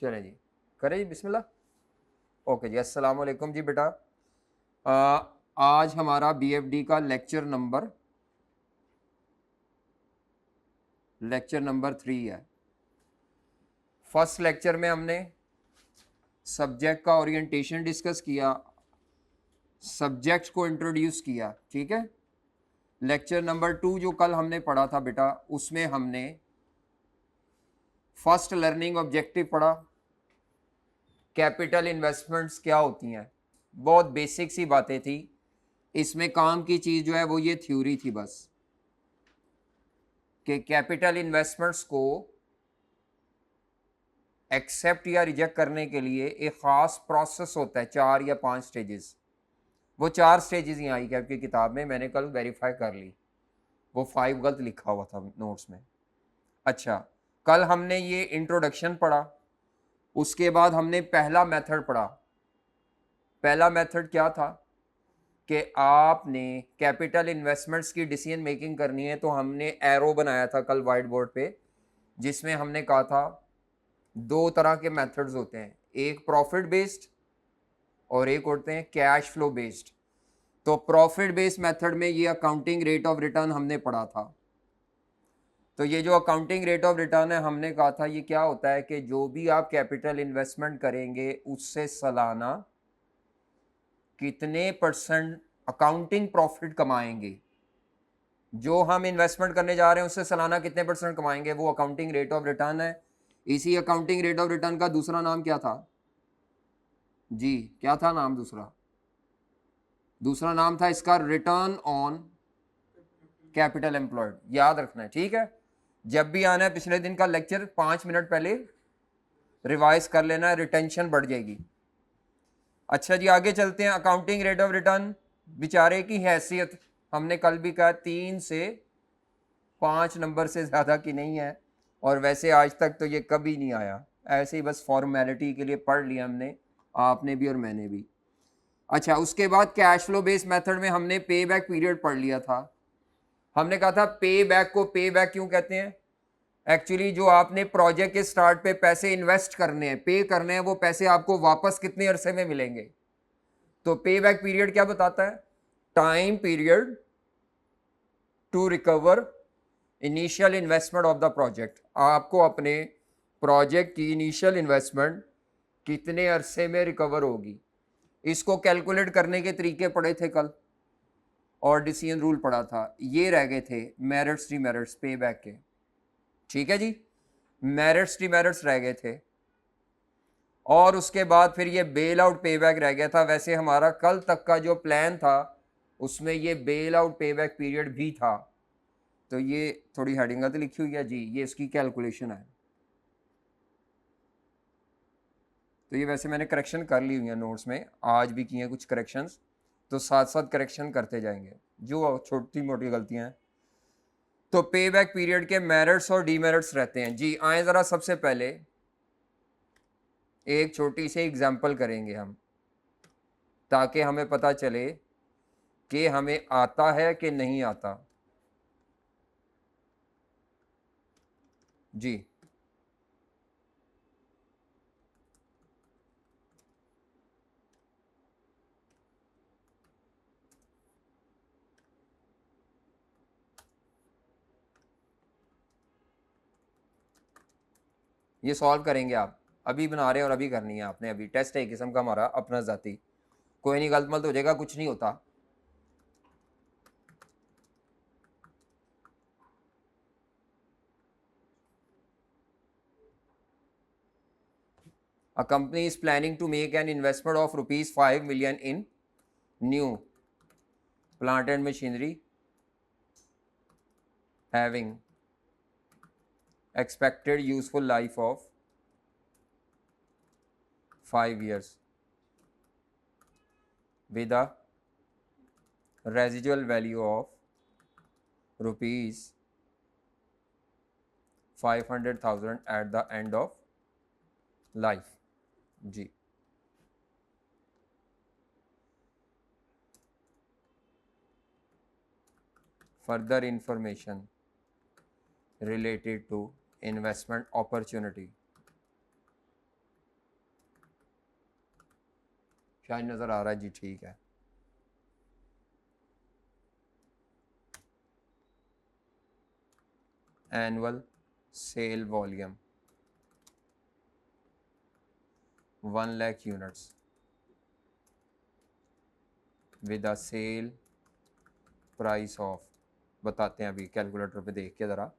चलें जी, करें जी बिस्मिल्लाह। ओके जी, अस्सलाम वालेकुम जी बेटा। आज हमारा बीएफडी का लेक्चर नंबर 3 है। फर्स्ट लेक्चर में हमने सब्जेक्ट का ओरिएंटेशन डिस्कस किया, सब्जेक्ट को इंट्रोड्यूस किया, ठीक है। लेक्चर नंबर 2 जो कल हमने पढ़ा था बेटा, उसमें हमने फर्स्ट लर्निंग ऑब्जेक्टिव पढ़ा, कैपिटल इन्वेस्टमेंट्स क्या होती हैं, बहुत बेसिक सी बातें थी। इसमें काम की चीज़ जो है वो ये थ्योरी थी बस, कि कैपिटल इन्वेस्टमेंट्स को एक्सेप्ट या रिजेक्ट करने के लिए एक ख़ास प्रोसेस होता है, 4 या 5 स्टेजेस। वो 4 स्टेजेस ही आई आपकी किताब में, मैंने कल वेरीफाई कर ली, वो 5 गलत लिखा हुआ था नोट्स में। अच्छा, कल हमने ये इंट्रोडक्शन पढ़ा, उसके बाद हमने पहला मेथड पढ़ा। पहला मेथड क्या था कि आपने कैपिटल इन्वेस्टमेंट्स की डिसीजन मेकिंग करनी है, तो हमने एरो बनाया था कल वाइट बोर्ड पे, जिसमें हमने कहा था 2 तरह के मेथड्स होते हैं, एक प्रॉफिट बेस्ड और एक होते हैं कैश फ्लो बेस्ड। तो प्रॉफिट बेस्ड मेथड में ये अकाउंटिंग रेट ऑफ रिटर्न हमने पढ़ा था। तो ये जो अकाउंटिंग रेट ऑफ रिटर्न है, हमने कहा था ये क्या होता है कि जो भी आप कैपिटल इन्वेस्टमेंट करेंगे उससे सालाना कितने परसेंट अकाउंटिंग प्रॉफिट कमाएंगे, जो हम इन्वेस्टमेंट करने जा रहे हैं उससे सालाना कितने परसेंट कमाएंगे, वो अकाउंटिंग रेट ऑफ रिटर्न है। इसी अकाउंटिंग रेट ऑफ रिटर्न का दूसरा नाम क्या था जी, क्या था नाम दूसरा? दूसरा नाम था इसका रिटर्न ऑन कैपिटल एम्प्लॉयड, याद रखना है, ठीक है। जब भी आना है पिछले दिन का लेक्चर 5 मिनट पहले रिवाइज कर लेना है, रिटेंशन बढ़ जाएगी। अच्छा जी, आगे चलते हैं। अकाउंटिंग रेट ऑफ रिटर्न बेचारे की हैसियत हमने कल भी कहा 3 से 5 नंबर से ज़्यादा की नहीं है, और वैसे आज तक तो ये कभी नहीं आया, ऐसे ही बस फॉर्मेलिटी के लिए पढ़ लिया हमने, आपने भी और मैंने भी। अच्छा, उसके बाद कैश फ्लो बेस्ड मेथड में हमने पे बैक पीरियड पढ़ लिया था। हमने कहा था पे बैक को पे बैक क्यों कहते हैं। एक्चुअली जो आपने प्रोजेक्ट के स्टार्ट पे पैसे इन्वेस्ट करने हैं, पे करने हैं, वो पैसे आपको वापस कितने अरसे में मिलेंगे। तो पे बैक पीरियड क्या बताता है? Time period to recover initial investment of the project. आपको अपने प्रोजेक्ट की इनिशियल इन्वेस्टमेंट कितने अरसे में रिकवर होगी, इसको कैलकुलेट करने के तरीके पढ़े थे कल, और डिसीजन रूल पढ़ा था। ये रह गए थे मेरिट्स डीमेरिट्स पे बैक के, ठीक है जी, मेरिट्स डीमेरिट्स रह गए थे। और उसके बाद फिर ये बेल आउट पे बैक रह गया था। वैसे हमारा कल तक का जो प्लान था उसमें ये बेल आउट पे बैक पीरियड भी था, तो ये थोड़ी हेडिंग तो लिखी हुई है जी, ये इसकी कैलकुलेशन है। तो ये वैसे मैंने करेक्शन कर ली हुई है नोट्स में, आज भी किए हैं कुछ करेक्शंस, तो साथ साथ करेक्शन करते जाएंगे जो छोटी मोटी गलतियां हैं। तो पे बैक पीरियड के मेरिट्स और डीमेरिट्स रहते हैं जी। आए ज़रा सबसे पहले एक छोटी सी एग्जांपल करेंगे हम, ताकि हमें पता चले कि हमें आता है कि नहीं आता जी। ये सॉल्व करेंगे आप, अभी बना रहे हैं और अभी करनी है आपने, अभी टेस्ट है एक किस्म का हमारा अपना ज़ाती, कोई नहीं गलत मलत हो जाएगा, कुछ नहीं होता। A company is planning to make an investment of rupees 5 million in new plant and machinery having expected useful life of 5 years with a residual value of rupees 500,000 at the end of life ji. further information related to investment opportunity। शायद नज़र आ रहा है जी, ठीक है। Annual sale volume 1 lakh units with a sale price of, बताते हैं अभी कैलकुलेटर पे देख के ज़रा।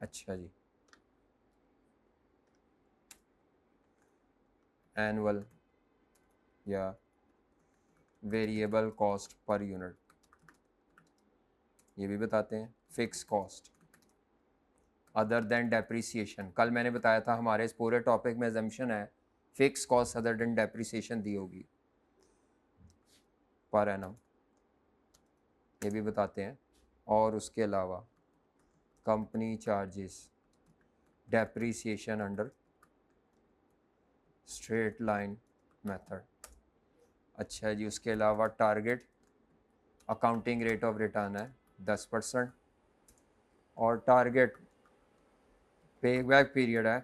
अच्छा जी, एनुअल या वेरिएबल कॉस्ट पर यूनिट, ये भी बताते हैं। Fix cost other than depreciation, कल मैंने बताया था हमारे इस पूरे टॉपिक में एजम्पशन है fix cost other than depreciation दी होगी पर एनम, ये भी बताते हैं। और उसके अलावा company charges depreciation under straight line method. अच्छा जी, उसके अलावा target accounting rate of return है 10% और टारगेट पे बैक पीरियड है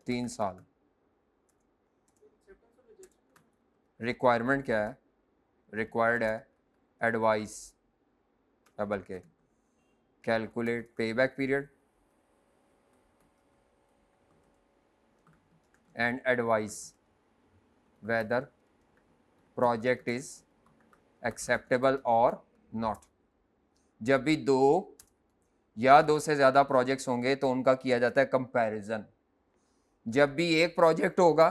3 साल। रिक्वायरमेंट क्या है? रिक्वायर्ड है एडवाइस, बल्कि calculate pay back period and advice whether project is acceptable और नॉट। जब भी दो या दो से ज़्यादा प्रोजेक्ट्स होंगे तो उनका किया जाता है कंपैरिजन। जब भी एक प्रोजेक्ट होगा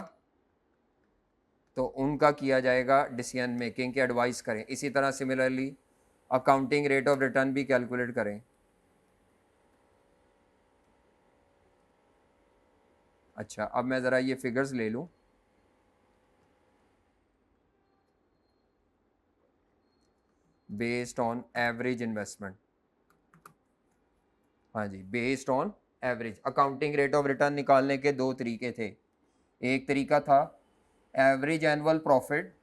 तो उनका किया जाएगा डिसीजन मेकिंग की एडवाइस करें। इसी तरह similarly accounting rate of return भी कैलकुलेट करें। अच्छा, अब मैं ज़रा ये फिगर्स ले लूँ। बेस्ड ऑन एवरेज इन्वेस्टमेंट, हाँ जी, based on average. Accounting rate of return निकालने के दो तरीके थे। एक तरीका था average annual profit,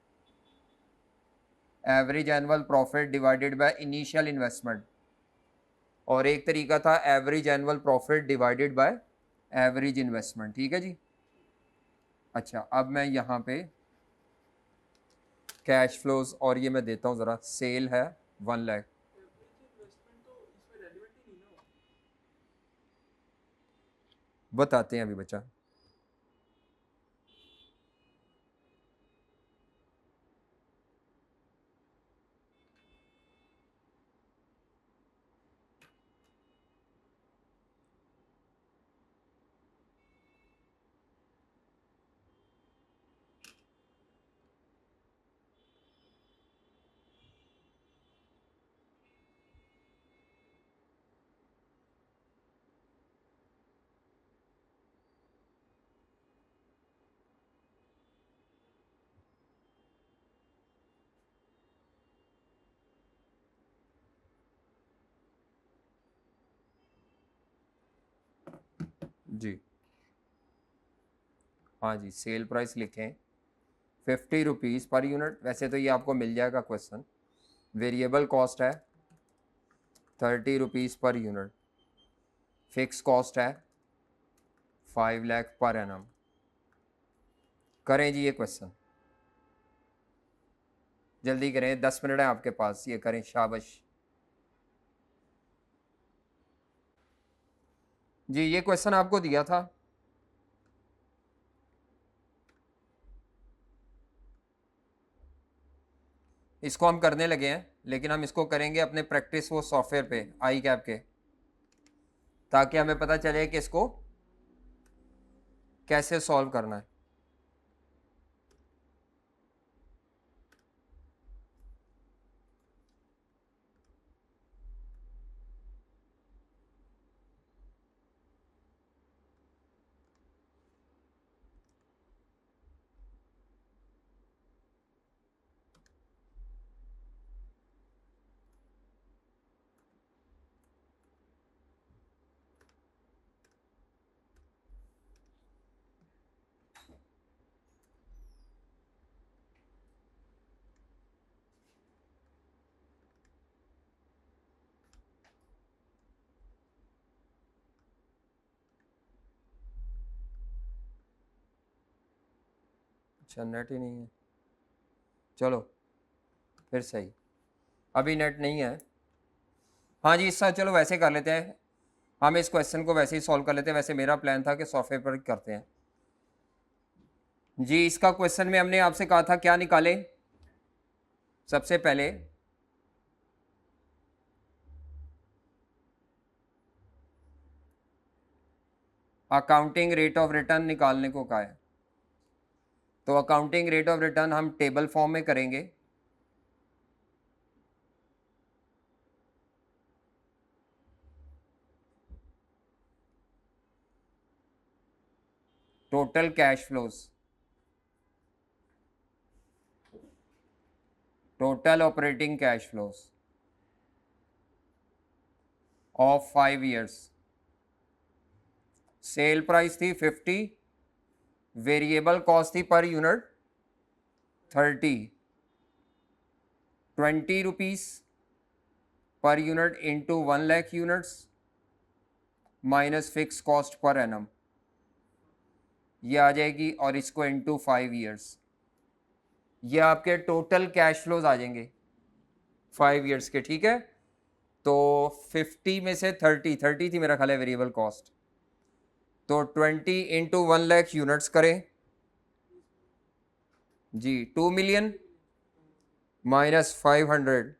average annual profit divided by initial investment, और एक तरीका था average annual profit divided by average investment. ठीक है जी। अच्छा, अब मैं यहाँ पे कैश फ्लोज और ये मैं देता हूँ ज़रा। सेल है 1 लाख, बताते हैं अभी बच्चा। जी हाँ जी, सेल प्राइस लिखें 50 रुपीज़ पर यूनिट। वैसे तो ये आपको मिल जाएगा क्वेश्चन। वेरिएबल कॉस्ट है 30 rupees per unit, fix cost है 5 लाख पर एनम। करें जी ये क्वेश्चन, जल्दी करें, 10 मिनट है आपके पास, ये करें, शाबाश जी। ये क्वेश्चन आपको दिया था, इसको हम करने लगे हैं, लेकिन हम इसको करेंगे अपने प्रैक्टिस वो सॉफ्टवेयर पे आई कैप के, ताकि हमें पता चले कि इसको कैसे सॉल्व करना है। अच्छा नेट ही नहीं है, चलो फिर सही, अभी नेट नहीं है। हाँ जी इसका चलो वैसे कर लेते हैं, हम इस क्वेश्चन को वैसे ही सॉल्व कर लेते हैं। वैसे मेरा प्लान था कि सॉफ्टवेयर पर करते हैं जी। इसका क्वेश्चन में हमने आपसे कहा था क्या निकाले, सबसे पहले अकाउंटिंग रेट ऑफ रिटर्न निकालने को कहा है। तो अकाउंटिंग रेट ऑफ रिटर्न हम टेबल फॉर्म में करेंगे। Total cash flows, total operating cash flows of 5 years। Sale price थी 50, वेरिएबल कॉस्ट थी per unit 30, 20 rupees per unit into 1 lakh units minus fix cost per annum, ये आ जाएगी, और इसको into 5 years, ये आपके टोटल कैश फ्लोज आ जाएंगे 5 years के। ठीक है, तो 50 में से 30 थी मेरा ख्याल है वेरिएबल कॉस्ट, तो 20 इंटू 1 लाख यूनिट्स करें जी, 2 million माइनस 500,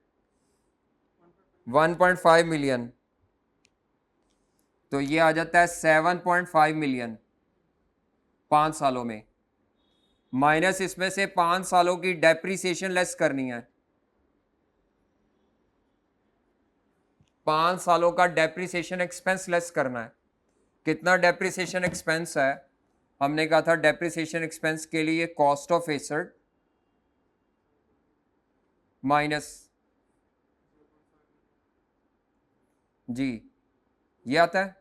1.5 million, तो ये आ जाता है 7.5 million 5 सालों में, माइनस इसमें से 5 सालों की डेप्रिसिएशन लेस करनी है। 5 सालों का डेप्रिसिएशन एक्सपेंस लेस करना है। कितना डेप्रिसिएशन एक्सपेंस है, हमने कहा था डेप्रिसिएशन एक्सपेंस के लिए कॉस्ट ऑफ एसेट माइनस जी, ये आता है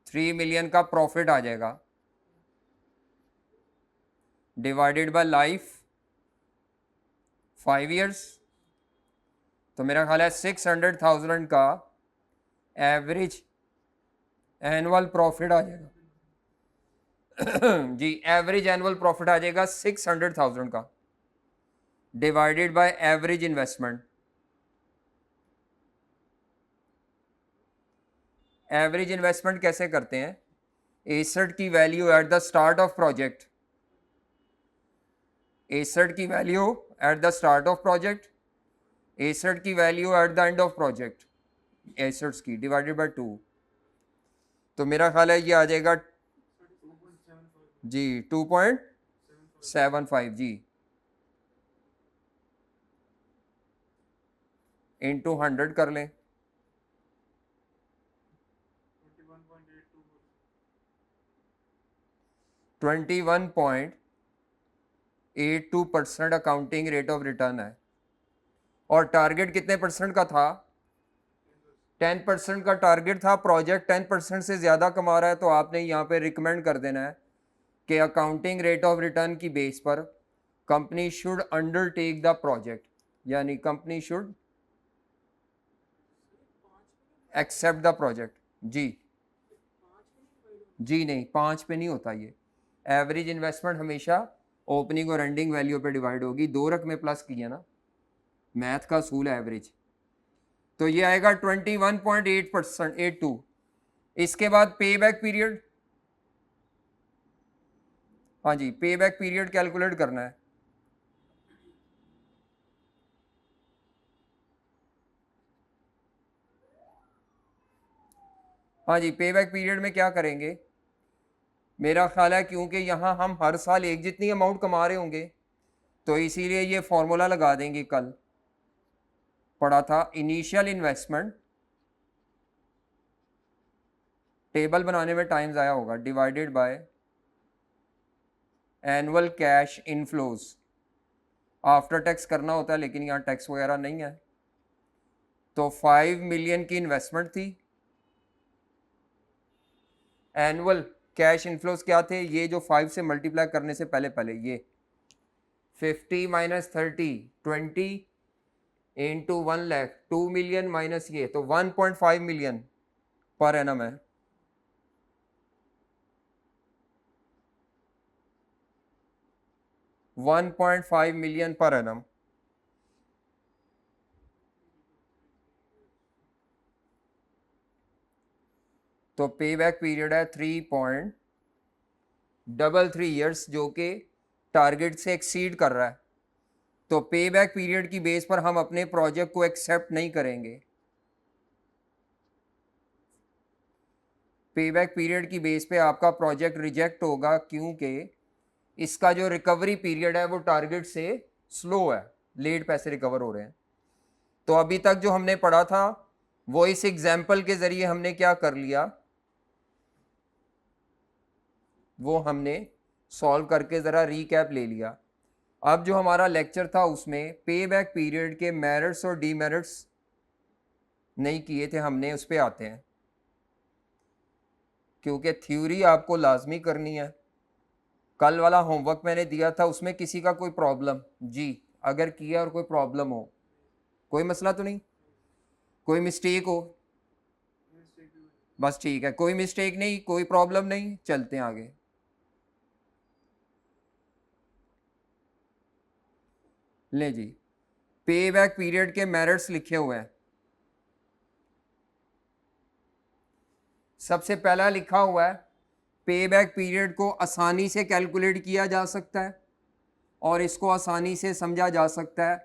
3 million का प्रॉफिट आ जाएगा, डिवाइडेड बाय लाइफ 5 years, तो मेरा ख्याल है 600,000 का एवरेज एनुअल प्रॉफिट आ जाएगा जी, एवरेज एनुअल प्रॉफिट आ जाएगा 600,000 का, divided by average investment. Average investment कैसे करते हैं, एसेट की value at the start of project, asset की value at the start of project, asset की value at the end of project, assets की डिवाइडेड बाय 2, तो मेरा ख्याल है ये आ जाएगा जी 2.75 जी इंटू 100 कर लें, 21.82% अकाउंटिंग रेट ऑफ रिटर्न है, और टारगेट कितने परसेंट का था, 10% का टारगेट था। प्रोजेक्ट 10% से ज़्यादा कमा रहा है तो आपने यहाँ पे रिकमेंड कर देना है कि अकाउंटिंग रेट ऑफ रिटर्न की बेस पर company should undertake the project, यानी company should accept the project जी। जी नहीं, 5 पे नहीं होता ये, एवरेज इन्वेस्टमेंट हमेशा ओपनिंग और एंडिंग वैल्यू पे डिवाइड होगी, 2 रकमें प्लस किया ना, मैथ का असूल है एवरेज, तो ये आएगा 21.8%, 82। इसके बाद पे बैक पीरियड, हाँ जी पे बैक पीरियड कैलकुलेट करना है। हाँ जी पे बैक पीरियड में क्या करेंगे, मेरा ख्याल है क्योंकि यहाँ हम हर साल एक जितनी अमाउंट कमा रहे होंगे तो इसीलिए ये फॉर्मूला लगा देंगे, कल पढ़ा था, इनिशियल इन्वेस्टमेंट, टेबल बनाने में टाइम ज़ाया होगा, divided by annual cash inflows, after tax करना होता है लेकिन यहाँ टैक्स वगैरह नहीं है। तो 5 million की इन्वेस्टमेंट थी, एनुअल कैश इनफ्लोज क्या थे, ये जो 5 से मल्टीप्लाई करने से पहले पहले ये 50 minus 30 20 into 1 lakh, 2 million minus ये, तो 1.5 million पर एनम है। 1.5 मिलियन पर एनम। तो पे बैक पीरियड है 3.33 ईयर्स, जो कि टारगेट से एक्सीड कर रहा है। तो पे बैक पीरियड की बेस पर हम अपने प्रोजेक्ट को एक्सेप्ट नहीं करेंगे। पे बैक पीरियड की बेस पे आपका प्रोजेक्ट रिजेक्ट होगा, क्योंकि इसका जो रिकवरी पीरियड है वो टारगेट से स्लो है, लेट पैसे रिकवर हो रहे हैं। तो अभी तक जो हमने पढ़ा था वो इस एग्जाम्पल के जरिए हमने क्या कर लिया, वो हमने सॉल्व करके ज़रा रीकैप ले लिया। अब जो हमारा लेक्चर था उसमें पे बैक पीरियड के मेरिट्स और डीमेरिट्स नहीं किए थे हमने, उस पर आते हैं, क्योंकि थ्योरी आपको लाजमी करनी है। कल वाला होमवर्क मैंने दिया था, उसमें किसी का कोई प्रॉब्लम जी, अगर किया और कोई प्रॉब्लम हो, कोई मसला तो नहीं, कोई मिस्टेक हो, बस ठीक है, कोई मिस्टेक नहीं, कोई प्रॉब्लम नहीं, चलते हैं आगे। ले जी, पे बैक पीरियड के मेरिट्स लिखे हुए हैं। सबसे पहला लिखा हुआ है, पे बैक पीरियड को आसानी से कैलकुलेट किया जा सकता है और इसको आसानी से समझा जा सकता है,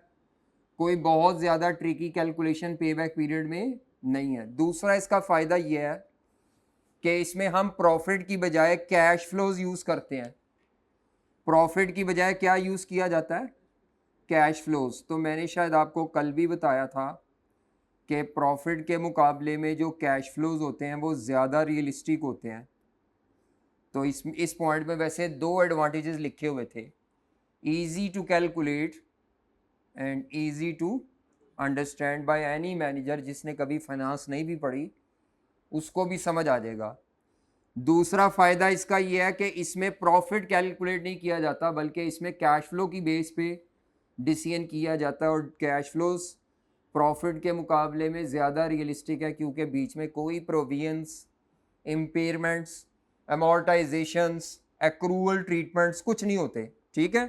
कोई बहुत ज़्यादा ट्रिकी कैलकुलेशन पे बैक पीरियड में नहीं है। दूसरा इसका फ़ायदा ये है कि इसमें हम प्रॉफिट की बजाय कैश फ्लोज यूज़ करते हैं। प्रॉफिट की बजाय क्या यूज़ किया जाता है? Cash flows. तो मैंने शायद आपको कल भी बताया था कि प्रॉफिट के मुकाबले में जो कैश फ्लोज होते हैं वो ज़्यादा रियलिस्टिक होते हैं। तो इस पॉइंट में वैसे दो एडवांटेजेस लिखे हुए थे, easy to calculate and easy to understand by any manager. जिसने कभी फाइनेंस नहीं भी पढ़ी उसको भी समझ आ जाएगा। दूसरा फ़ायदा इसका यह है कि इसमें प्रॉफिट कैलकुलेट नहीं किया जाता, बल्कि इसमें कैश फ्लो की बेस पे डिसीजन किया जाता है, और कैश फ्लोज प्रॉफिट के मुकाबले में ज़्यादा रियलिस्टिक है, क्योंकि बीच में कोई provisions, impairments, amortisations, accrual treatments कुछ नहीं होते। ठीक है,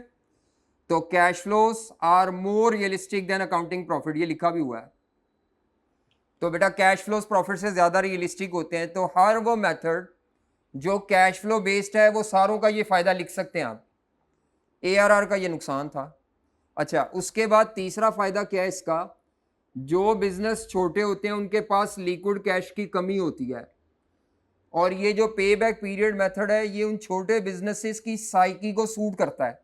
तो cash flows are more realistic than accounting profit, ये लिखा भी हुआ है। तो बेटा कैश फ्लोज प्रॉफिट से ज़्यादा रियलिस्टिक होते हैं, तो हर वो मेथड जो कैश फ्लो बेस्ड है वो सारों का ये फ़ायदा लिख सकते हैं आप। ARR का ये नुकसान था। अच्छा, उसके बाद तीसरा फ़ायदा क्या है इसका, जो बिजनेस छोटे होते हैं उनके पास लिक्विड कैश की कमी होती है, और ये जो पे बैक पीरियड मेथड है ये उन छोटे बिजनेसेस की साइकी को सूट करता है।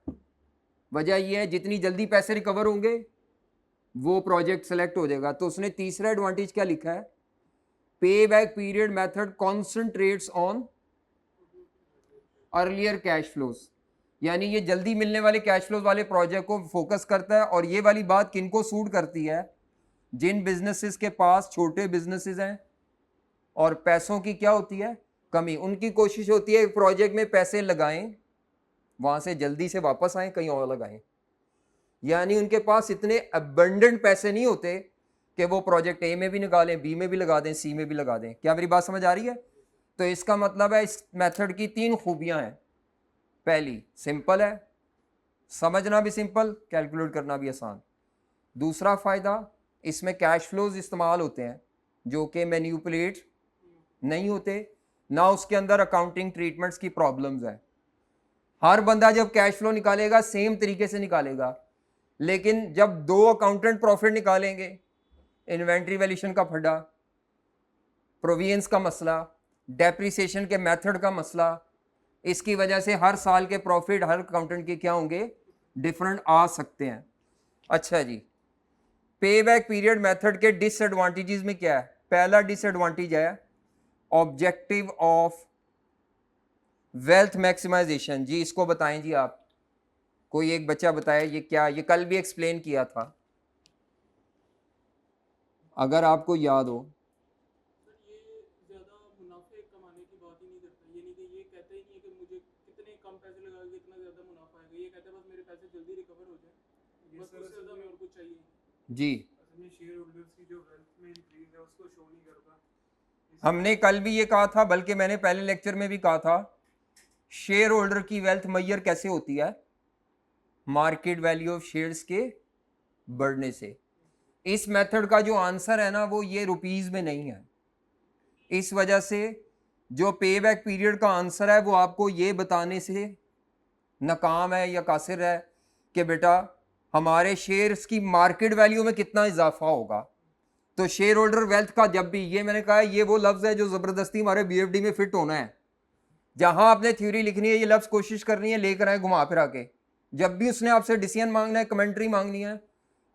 वजह यह है जितनी जल्दी पैसे रिकवर होंगे वो प्रोजेक्ट सेलेक्ट हो जाएगा। तो उसने तीसरा एडवांटेज क्या लिखा है, पे back period method concentrates on earlier cash flows, यानी ये जल्दी मिलने वाले कैश फ्लोज वाले प्रोजेक्ट को फोकस करता है। और ये वाली बात किनको सूट करती है, जिन बिजनेसेस के पास छोटे बिजनेसेस हैं और पैसों की क्या होती है, कमी। उनकी कोशिश होती है प्रोजेक्ट में पैसे लगाएं, वहां से जल्दी से वापस आए, कहीं और लगाएं। यानी उनके पास इतने अबंडेंट पैसे नहीं होते कि वो प्रोजेक्ट ए में भी निकालें, बी में भी लगा दें, सी में भी लगा दें। क्या मेरी बात समझ आ रही है? तो इसका मतलब है इस मेथड की तीन खूबियां हैं। पहली, सिंपल है, समझना भी सिंपल, कैलकुलेट करना भी आसान। दूसरा फ़ायदा, इसमें कैश फ्लोज इस्तेमाल होते हैं जो कि मैन्युपुलेट नहीं होते, ना उसके अंदर अकाउंटिंग ट्रीटमेंट्स की प्रॉब्लम्स है। हर बंदा जब कैश फ्लो निकालेगा सेम तरीके से निकालेगा, लेकिन जब दो अकाउंटेंट प्रॉफिट निकालेंगे, इन्वेंट्री वैल्यूएशन का फड्डा, प्रोविजंस का मसला, डेप्रिसिएशन के मेथड का मसला, इसकी वजह से हर साल के प्रॉफिट हर अकाउंटेंट के क्या होंगे, डिफरेंट आ सकते हैं। अच्छा जी, पे बैक पीरियड मेथड के डिसएडवांटेजेस में क्या है? पहला डिसएडवांटेज है ऑब्जेक्टिव ऑफ वेल्थ मैक्सिमाइजेशन। जी इसको बताएं जी, आप कोई एक बच्चा बताए ये क्या, ये कल भी एक्सप्लेन किया था अगर आपको याद हो। जी हमने कल भी ये कहा था, बल्कि मैंने पहले लेक्चर में भी कहा था, शेयर होल्डर की वेल्थ मैयर कैसे होती है? मार्केट वैल्यू ऑफ शेयर्स के बढ़ने से। इस मेथड का जो आंसर है ना वो ये रुपीस में नहीं है। इस वजह से जो पे बैक पीरियड का आंसर है वो आपको ये बताने से नाकाम है या कासिर है कि बेटा हमारे शेयर्स की मार्केट वैल्यू में कितना इजाफा होगा। तो शेयर होल्डर वेल्थ का जब भी, ये मैंने कहा ये वो लफ्ज है जो जबरदस्ती हमारे बीएफडी में फिट होना है। जहां आपने थ्योरी लिखनी है ये लफ्ज कोशिश करनी है लेकर आए घुमा फिरा के। जब भी उसने आपसे डिसीजन मांगना है, कमेंट्री मांगनी है,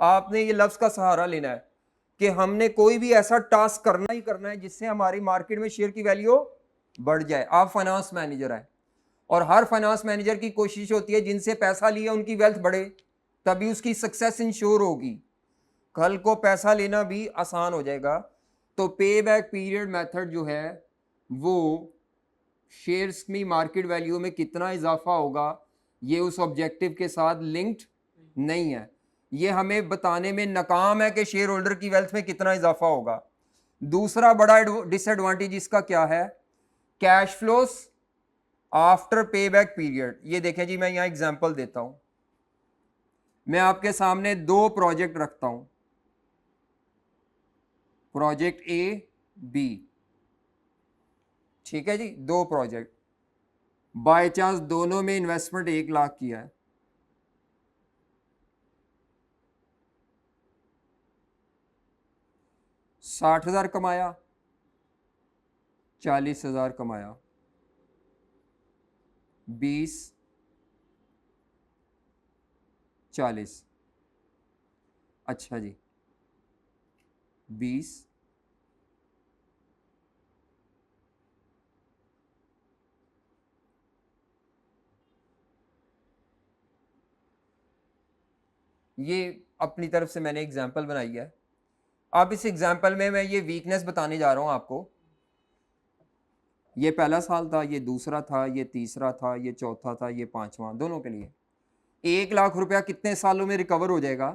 आपने ये लफ्ज का सहारा लेना है कि हमने कोई भी ऐसा टास्क करना ही करना है जिससे हमारी मार्केट में शेयर की वैल्यू बढ़ जाए। आप फाइनेंस मैनेजर है और हर फाइनेंस मैनेजर की कोशिश होती है जिनसे पैसा लिया उनकी वेल्थ बढ़े, तभी उसकी सक्सेस इंश्योर होगी। कल को पैसा लेना भी आसान हो जाएगा। तो पे बैक पीरियड मेथड जो है वो शेयर्स में मार्केट वैल्यू में कितना इजाफा होगा ये उस ऑब्जेक्टिव के साथ लिंक्ड नहीं है। ये हमें बताने में नाकाम है कि शेयर होल्डर की वेल्थ में कितना इजाफा होगा। दूसरा बड़ा डिसएडवांटेज इसका क्या है, कैश फ्लोस आफ्टर पे बैक पीरियड। ये देखें जी, मैं यहां एग्जांपल देता हूं। मैं आपके सामने दो प्रोजेक्ट रखता हूं, प्रोजेक्ट ए बी, ठीक है जी, दो प्रोजेक्ट। बाय चांस दोनों में इन्वेस्टमेंट 1 लाख किया है। $60,000 कमाया, 40,000 कमाया, 20, 40। अच्छा जी, 20, ये अपनी तरफ से मैंने एग्जांपल बनाई है। अब इस एग्जांपल में मैं ये वीकनेस बताने जा रहा हूं आपको। ये पहला साल था, ये दूसरा था, ये तीसरा था, ये चौथा था, ये पांचवा, दोनों के लिए 1 लाख रुपया कितने सालों में रिकवर हो जाएगा?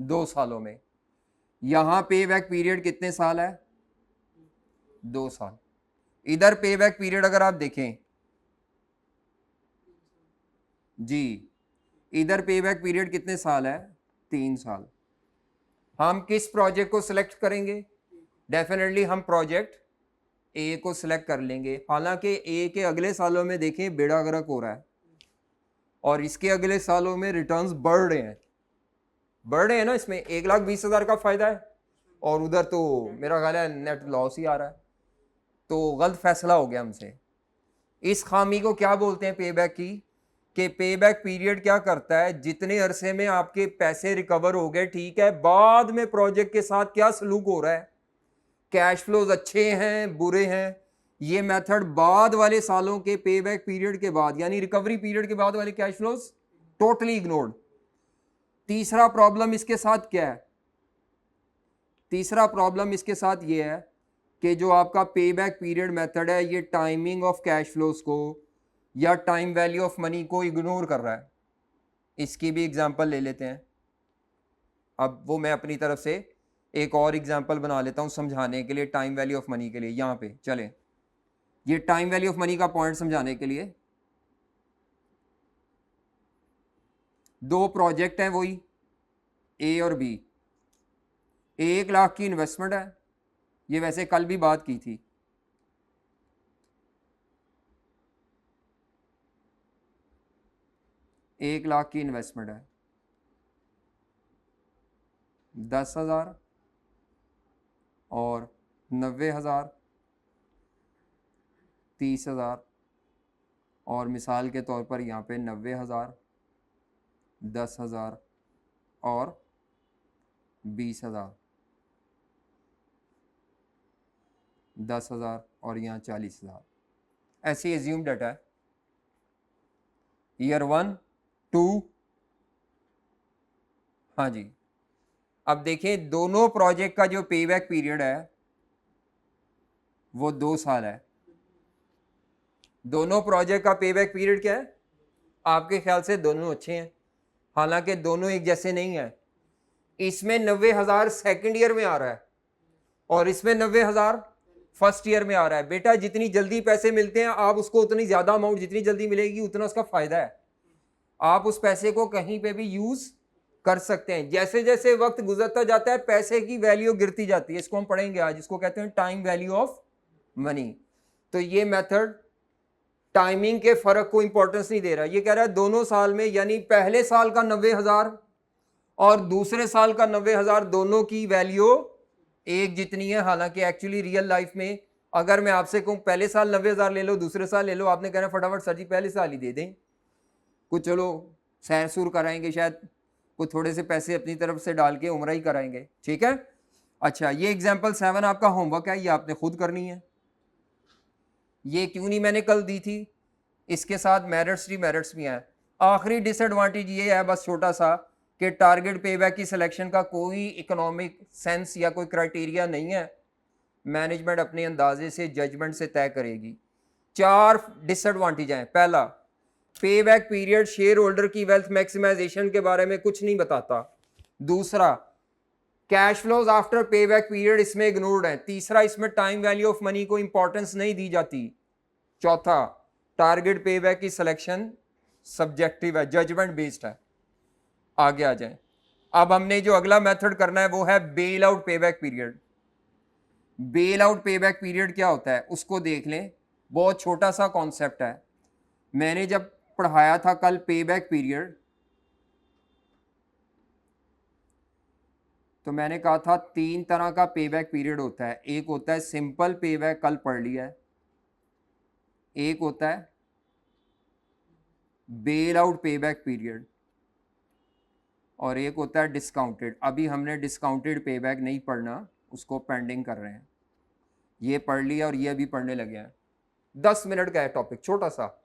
2 सालों में। यहां पे बैक पीरियड कितने साल है? 2 साल। इधर पे बैक पीरियड अगर आप देखें जी, इधर पे बैक पीरियड कितने साल है? 3 साल। हम किस प्रोजेक्ट को सिलेक्ट करेंगे? डेफिनेटली हम प्रोजेक्ट ए को सिलेक्ट कर लेंगे। हालांकि ए के अगले सालों में देखें बेड़ा गर्क हो रहा है और इसके अगले सालों में रिटर्न्स बढ़ रहे हैं ना। इसमें 1,20,000 का फायदा है और उधर तो मेरा ख्याल है नेट लॉस ही आ रहा है। तो गलत फैसला हो गया हमसे। इस खामी को क्या बोलते हैं पे बैक की, कि पे बैक पीरियड क्या करता है, जितने अरसे में आपके पैसे रिकवर हो गए, ठीक है, बाद में प्रोजेक्ट के साथ क्या सलूक हो रहा है, कैश फ्लोज अच्छे हैं बुरे हैं, ये मेथड बाद वाले सालों के पे बैक पीरियड के बाद यानी रिकवरी पीरियड के बाद वाले कैश फ्लोज टोटली इग्नोर्ड। तीसरा प्रॉब्लम इसके साथ क्या है? तीसरा प्रॉब्लम इसके साथ ये है कि जो आपका पे बैक पीरियड मेथड है ये टाइमिंग ऑफ कैश फ्लोज को या टाइम वैल्यू ऑफ मनी को इग्नोर कर रहा है। इसकी भी एग्जांपल ले लेते हैं। अब वो मैं अपनी तरफ से एक और एग्जांपल बना लेता हूं समझाने के लिए, टाइम वैल्यू ऑफ मनी के लिए। यहां पे चले, ये टाइम वैल्यू ऑफ मनी का पॉइंट समझाने के लिए दो प्रोजेक्ट हैं, वही ए और बी। 1 लाख की इन्वेस्टमेंट है, ये वैसे कल भी बात की थी। एक लाख की इन्वेस्टमेंट है, 10,000 और 90,000, 30,000 और मिसाल के तौर पर यहाँ पे 90,000, 10,000 और 20,000, 10,000 और यहाँ 40,000। ऐसे एज्यूम डाटा है। ईयर 1, 2, हाँ जी। अब देखें दोनों प्रोजेक्ट का जो पे बैक पीरियड है वो 2 साल है। दोनों प्रोजेक्ट का पे बैक पीरियड क्या है? आपके ख्याल से दोनों अच्छे हैं, हालांकि दोनों एक जैसे नहीं है। इसमें 90,000 सेकेंड ईयर में आ रहा है और इसमें 90,000 फर्स्ट ईयर में आ रहा है। बेटा जितनी जल्दी पैसे मिलते हैं आप उसको उतनी ज्यादा अमाउंट जितनी जल्दी मिलेगी उतना उसका फायदा है। आप उस पैसे को कहीं पे भी यूज कर सकते हैं। जैसे जैसे वक्त गुजरता जाता है पैसे की वैल्यू गिरती जाती है, इसको हम पढ़ेंगे आज, इसको कहते हैं टाइम वैल्यू ऑफ मनी। तो ये मेथड टाइमिंग के फर्क को इंपॉर्टेंस नहीं दे रहा, ये कह रहा है दोनों साल में, यानी पहले साल का 90,000 और दूसरे साल का 90,000 दोनों की वैल्यू एक जितनी है। हालांकि एक्चुअली रियल लाइफ में अगर मैं आपसे कहूं पहले साल 90,000 ले लो, दूसरे साल ले लो, आपने कहना फटाफट सर जी पहले साल ही दे दें, कुछ चलो सैर सूर कराएंगे, शायद कुछ थोड़े से पैसे अपनी तरफ से डाल के उम्रा ही कराएंगे, ठीक है। अच्छा, ये एग्जाम्पल 7 आपका होमवर्क है, ये आपने खुद करनी है। ये क्यों नहीं मैंने कल दी थी, इसके साथ मेरिट्स डिमेरिट्स भी हैं। आखिरी डिसएडवांटेज ये है बस छोटा सा, कि टारगेट पेबैक की सिलेक्शन का कोई इकोनॉमिक सेंस या कोई क्राइटेरिया नहीं है, मैनेजमेंट अपने अंदाजे से जजमेंट से तय करेगी। 4 डिसएडवांटेज हैं। पहला, पेबैक पीरियड शेयर होल्डर की वेल्थ मैक्सिमाइजेशन के बारे में कुछ नहीं बताता। दूसरा, cash flows after payback period इसमें इग्नोर्ड है। तीसरा, इसमें टाइम वैल्यू ऑफ मनी को इंपॉर्टेंस नहीं दी जाती। चौथा, टारगेट पेबैक की सिलेक्शन सब्जेक्टिव है, जजमेंट बेस्ड है। आगे आ जाएं। अब हमने जो अगला मेथड करना है वो है bail out payback period. Bail out payback period क्या होता है उसको देख लें, बहुत छोटा सा कॉन्सेप्ट है। मैंने जब पढ़ाया था कल पेबैक पीरियड, तो मैंने कहा था 3 तरह का पेबैक पीरियड होता है। एक होता है सिंपल पेबैक, कल पढ़ लिया है। एक होता है बेल आउट पेबैक पीरियड और एक होता है डिस्काउंटेड। अभी हमने डिस्काउंटेड पेबैक नहीं पढ़ना, उसको पेंडिंग कर रहे हैं। ये पढ़ लिया और ये अभी पढ़ने लगे हैं। 10 मिनट का है टॉपिक, छोटा सा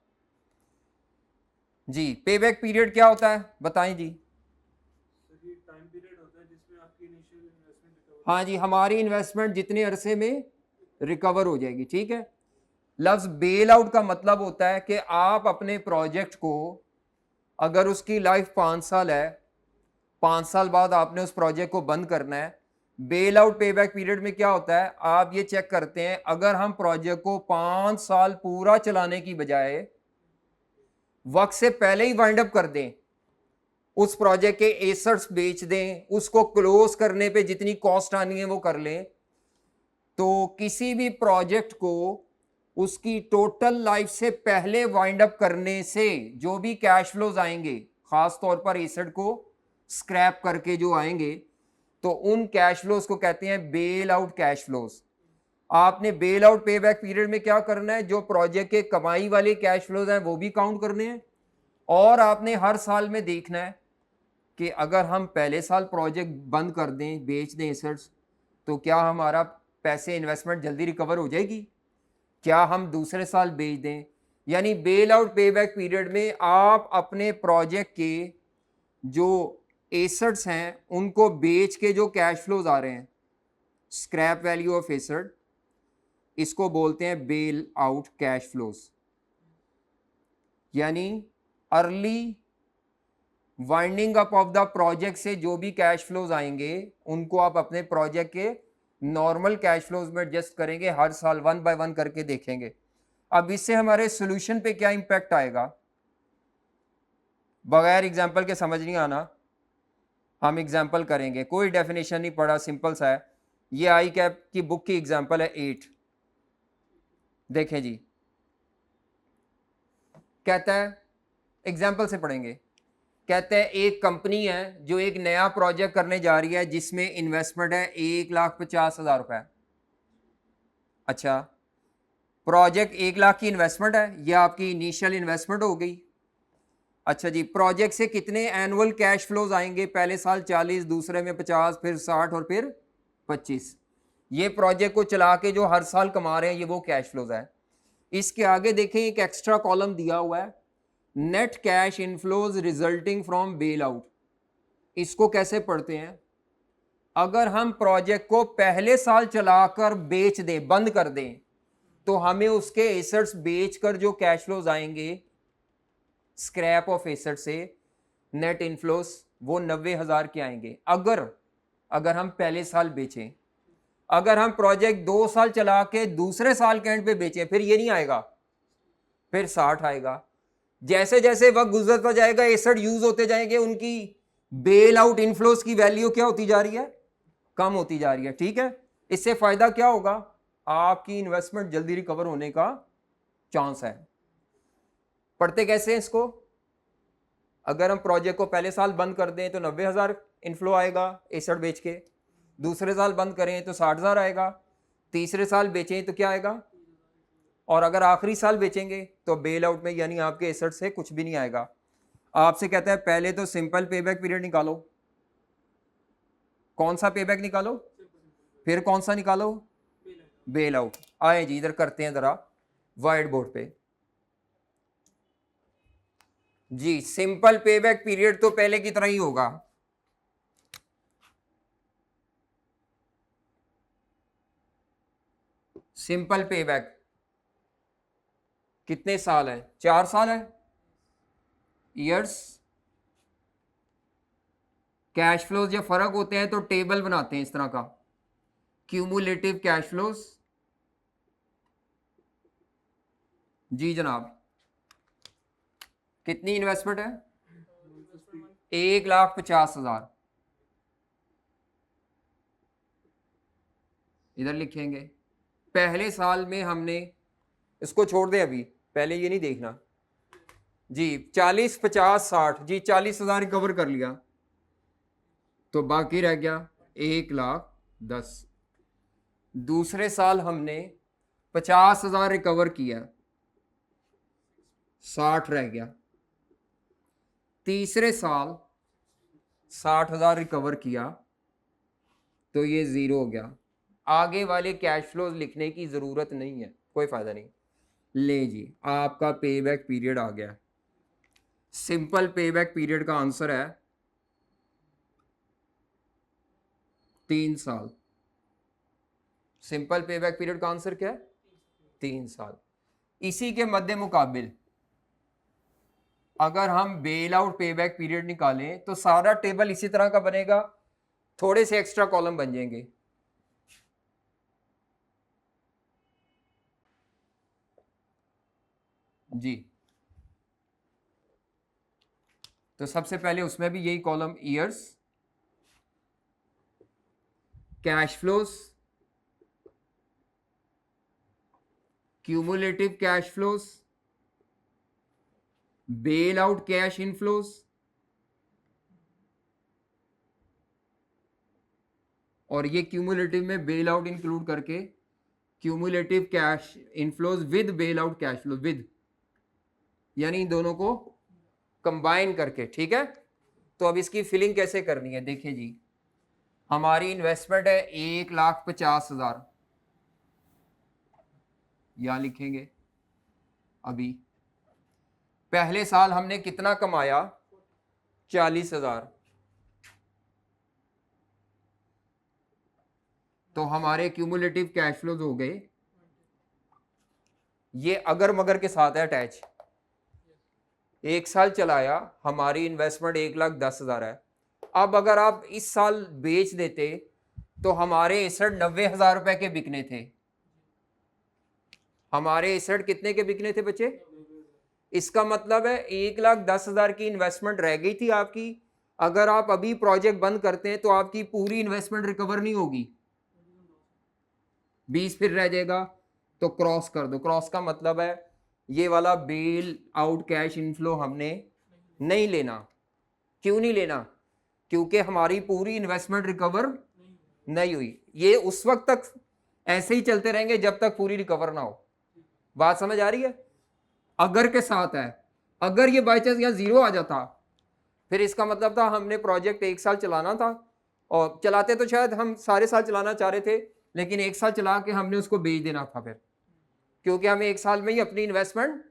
जी। पेबैक पीरियड क्या होता है बताएं जी। टाइम पीरियड होता है जिसमें आपकी इनिशियल इन्वेस्टमेंट, हाँ जी, हमारी इन्वेस्टमेंट जितने अरसे में रिकवर हो जाएगी, ठीक है। लफ्ज बेल आउट का मतलब होता है कि आप अपने प्रोजेक्ट को, अगर उसकी लाइफ 5 साल है, 5 साल बाद आपने उस प्रोजेक्ट को बंद करना है। बेल आउट पेबैक पीरियड में क्या होता है, आप ये चेक करते हैं अगर हम प्रोजेक्ट को 5 साल पूरा चलाने की बजाय वक्त से पहले ही वाइंड अप कर दें, उस प्रोजेक्ट के एसेट्स बेच दें, उसको क्लोज करने पे जितनी कॉस्ट आनी है वो कर लें, तो किसी भी प्रोजेक्ट को उसकी टोटल लाइफ से पहले वाइंड अप करने से जो भी कैश फ्लोज आएंगे, खास तौर पर एसेट को स्क्रैप करके जो आएंगे, तो उन कैश फ्लोज को कहते हैं बेल आउट कैश फ्लोज। आपने बेल आउट पेबैक पीरियड में क्या करना है, जो प्रोजेक्ट के कमाई वाले कैश फ्लोज हैं वो भी काउंट करने हैं, और आपने हर साल में देखना है कि अगर हम पहले साल प्रोजेक्ट बंद कर दें, बेच दें एसेट्स, तो क्या हमारा पैसे इन्वेस्टमेंट जल्दी रिकवर हो जाएगी, क्या हम दूसरे साल बेच दें। यानी बेल आउट पेबैक पीरियड में आप अपने प्रोजेक्ट के जो एसेट्स हैं उनको बेच के जो कैश फ्लोज आ रहे हैं, स्क्रैप वैल्यू ऑफ एसेट, इसको बोलते हैं बेल आउट कैश फ्लोज। यानी early winding up of the project से जो भी कैश फ्लोज आएंगे उनको आप अपने प्रोजेक्ट के नॉर्मल कैश फ्लोज में एडजस्ट करेंगे, हर साल 1 बाय 1 करके देखेंगे। अब इससे हमारे सॉल्यूशन पे क्या इंपैक्ट आएगा, बगैर एग्जांपल के समझ नहीं आना, हम एग्जांपल करेंगे। कोई डेफिनेशन नहीं पढ़ा, सिंपल सा है। ये आई कैप की बुक की एग्जांपल है 8। देखें जी, कहता है, एग्जांपल से पढ़ेंगे। कहते हैं एक कंपनी है जो एक नया प्रोजेक्ट करने जा रही है जिसमें इन्वेस्टमेंट है 1,50,000 रुपए। अच्छा, प्रोजेक्ट 1 लाख की इन्वेस्टमेंट है, यह आपकी इनिशियल इन्वेस्टमेंट हो गई। अच्छा जी, प्रोजेक्ट से कितने एनुअल कैश फ्लोज आएंगे, पहले साल 40, दूसरे में 50, फिर 60 और फिर 25। ये प्रोजेक्ट को चला के जो हर साल कमा रहे हैं ये वो कैश फ्लोज है। इसके आगे देखें एक एक्स्ट्रा कॉलम दिया हुआ है, net cash inflows resulting from bail out. इसको कैसे पढ़ते हैं, अगर हम प्रोजेक्ट को पहले साल चलाकर बेच दें, बंद कर दें, तो हमें उसके एसेट्स बेचकर जो कैश फ्लोज आएंगे स्क्रैप ऑफ एसेट से, नेट इनफ्लोज, वो 90,000 के आएंगे अगर हम पहले साल बेचें। अगर हम प्रोजेक्ट 2 साल चला के दूसरे साल के एंड पे बेचें, फिर ये नहीं आएगा, फिर 60 आएगा। जैसे जैसे वक्त गुजरता जाएगा एसेट यूज होते जाएंगे, उनकी बेल आउट इनफ्लोस की वैल्यू क्या होती जा रही है, कम होती जा रही है। ठीक है, इससे फायदा क्या होगा, आपकी इन्वेस्टमेंट जल्दी रिकवर होने का चांस है। पढ़ते कैसे हैं इसको, अगर हम प्रोजेक्ट को पहले साल बंद कर दें तो 90,000 इनफ्लो आएगा एसेट बेच के, दूसरे साल बंद करें तो 60,000 आएगा, तीसरे साल बेचें तो क्या आएगा, और अगर आखिरी साल बेचेंगे तो बेल आउट में यानी आपके एसेट से कुछ भी नहीं आएगा। आपसे कहता है पहले तो सिंपल पेबैक पीरियड निकालो, कौन सा पेबैक निकालो, फिर कौन सा निकालो, बेल आउट। आए जी इधर करते हैं जरा व्हाइट बोर्ड पे जी। सिंपल पेबैक पीरियड तो पहले की तरह ही होगा, सिंपल पेबैक कितने साल है, 4 साल है, ईयर्स। कैश फ्लोज जब फर्क होते हैं तो टेबल बनाते हैं इस तरह का, क्यूमुलेटिव कैश फ्लोज। जी जनाब, कितनी इन्वेस्टमेंट है, 1,50,000। इधर लिखेंगे पहले साल में हमने, इसको छोड़ दें अभी, पहले ये नहीं देखना जी। 40, 50, 60 जी, 40,000 रिकवर कर लिया तो बाकी रह गया 1,10,000। दूसरे साल हमने 50,000 रिकवर किया, 60 रह गया। तीसरे साल 60,000 रिकवर किया तो ये 0 हो गया। आगे वाले कैश फ्लोज लिखने की ज़रूरत नहीं है, कोई फ़ायदा नहीं। ले जी, आपका पेबैक पीरियड आ गया। सिंपल पेबैक पीरियड का आंसर है 3 साल। सिंपल पेबैक पीरियड का आंसर क्या है, 3 साल। इसी के मद्दे मुकाबिल अगर हम बेल आउट पेबैक पीरियड निकालें तो सारा टेबल इसी तरह का बनेगा, थोड़े से एक्स्ट्रा कॉलम बन जाएंगे। जी, तो सबसे पहले उसमें भी यही column years, cash flows, cumulative cash flows, bail out cash inflows, और ये क्यूमुलेटिव में बेल आउट इंक्लूड करके cumulative cash inflows with bail out cash flow, with यानी इन दोनों को कंबाइन करके। ठीक है, तो अब इसकी फिलिंग कैसे करनी है, देखिए जी। हमारी इन्वेस्टमेंट है 1,50,000, यहां लिखेंगे। अभी पहले साल हमने कितना कमाया, 40,000, तो हमारे क्यूमुलेटिव कैश फ्लोज हो गए, ये अगर मगर के साथ है अटैच। 1 साल चलाया, हमारी इन्वेस्टमेंट 1,10,000 है। अब अगर आप इस साल बेच देते तो हमारे एसेट 90,000 रुपए के बिकने थे। हमारे एसेट कितने के बिकने थे बच्चे, इसका मतलब है 1,10,000 की इन्वेस्टमेंट रह गई थी आपकी। अगर आप अभी प्रोजेक्ट बंद करते हैं तो आपकी पूरी इन्वेस्टमेंट रिकवर नहीं होगी, 20 फिर रह जाएगा। तो क्रॉस कर दो, क्रॉस का मतलब है ये वाला बेल आउट कैश इनफ्लो हमने नहीं लेना। क्यों नहीं लेना, क्योंकि हमारी पूरी इन्वेस्टमेंट रिकवर नहीं हुई। ये उस वक्त तक ऐसे ही चलते रहेंगे जब तक पूरी रिकवर ना हो। बात समझ आ रही है, अगर के साथ है। अगर ये बाई चांस यहाँ 0 आ जाता फिर इसका मतलब था हमने प्रोजेक्ट 1 साल चलाना था, और चलाते तो शायद हम सारे साल चलाना चाह रहे थे, लेकिन 1 साल चला के हमने उसको बेच देना था फिर, क्योंकि हमें 1 साल में ही अपनी इन्वेस्टमेंट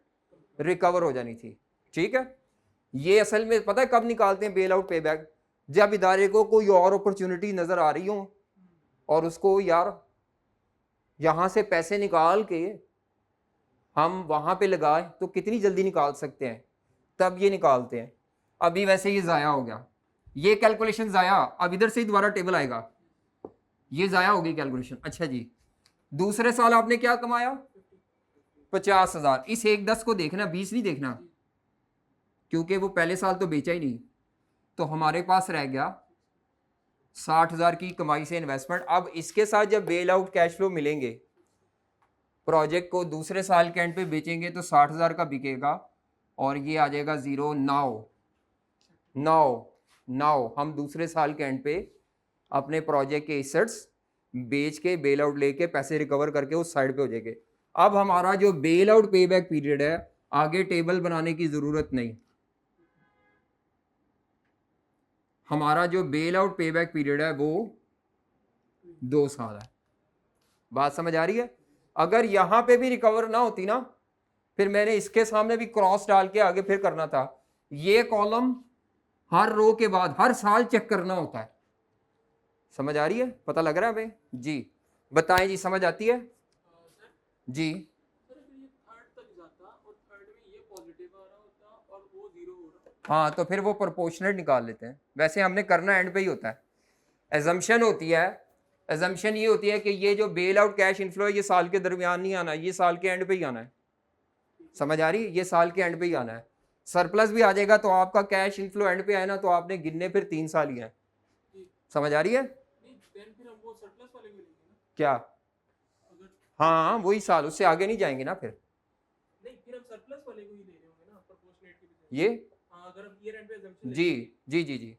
रिकवर हो जानी थी। ठीक है, ये असल में पता है कब निकालते हैं बेल आउट पे बैक, जब इदारे को कोई और अपॉर्चुनिटी नजर आ रही हो और उसको यार यहां से पैसे निकाल के हम वहां पे लगाए तो कितनी जल्दी निकाल सकते हैं, तब ये निकालते हैं। अभी वैसे ये जाया हो गया, ये कैलकुलेशन जाया, अब इधर से ही दोबारा टेबल आएगा, ये जाया हो गई कैलकुलेशन। अच्छा जी, दूसरे साल आपने क्या कमाया, 50,000। इस 1,10 को देखना, 20 नहीं देखना। क्योंकि वो पहले साल तो बेचा ही नहीं, तो हमारे पास रह गया 60,000 की कमाई से इन्वेस्टमेंट। अब इसके साथ जब बेल आउट कैश फ्लो मिलेंगे, प्रोजेक्ट को दूसरे साल के एंड पे बेचेंगे तो 60,000 का बिकेगा और ये आ जाएगा जीरो। नाउ नाउ नाउ हम दूसरे साल के एंड पे अपने प्रोजेक्ट के एसेट्स बेच के बेल आउट लेके पैसे रिकवर करके उस साइड पे हो जाएंगे। अब हमारा जो बेल आउट पे बैक पीरियड है, आगे टेबल बनाने की जरूरत नहीं। हमारा जो बेल आउट पे बैक पीरियड है वो 2 साल है। बात समझ आ रही है? अगर यहां पे भी रिकवर ना होती ना, फिर मैंने इसके सामने भी क्रॉस डाल के आगे फिर करना था। ये कॉलम हर रो के बाद हर साल चेक करना होता है। समझ आ रही है? पता लग रहा है भाई जी? बताएं जी, समझ आती है जी? सर अगर ये थर्ड तक जाता और थर्ड में ये पॉजिटिव आ रहा होता और वो जीरो हो रहा, हाँ, तो फिर वो प्रोपोर्शनेट निकाल लेते हैं। वैसे हमने करना एंड पे ही होता है। एजम्पशन होती है, एजम्पशन ये होती है कि ये जो बेल आउट कैश इनफ्लो है ये साल के दरमियान नहीं आना है, ये साल के एंड पे ही आना है। समझ आ रही है? ये साल के एंड पे ही आना है। सरप्लस भी आ जाएगा तो आपका कैश इनफ्लो एंड पे आए ना, तो आपने गिनने फिर 3 साल ही हैं। समझ आ रही है? नहीं देन फिर हम वो सरप्लस वाले को लेंगे ना क्या? अगर, हाँ, वही साल, उससे आगे नहीं जाएंगे ना फिर। नहीं फिर हम सरप्लस वाले को ही ले रहे होंगे ना प्रोपोर्शनेट के बजाय। ये हाँ अगर हम ईयर एंड पे assumption जी लेंगे। जी जी जी,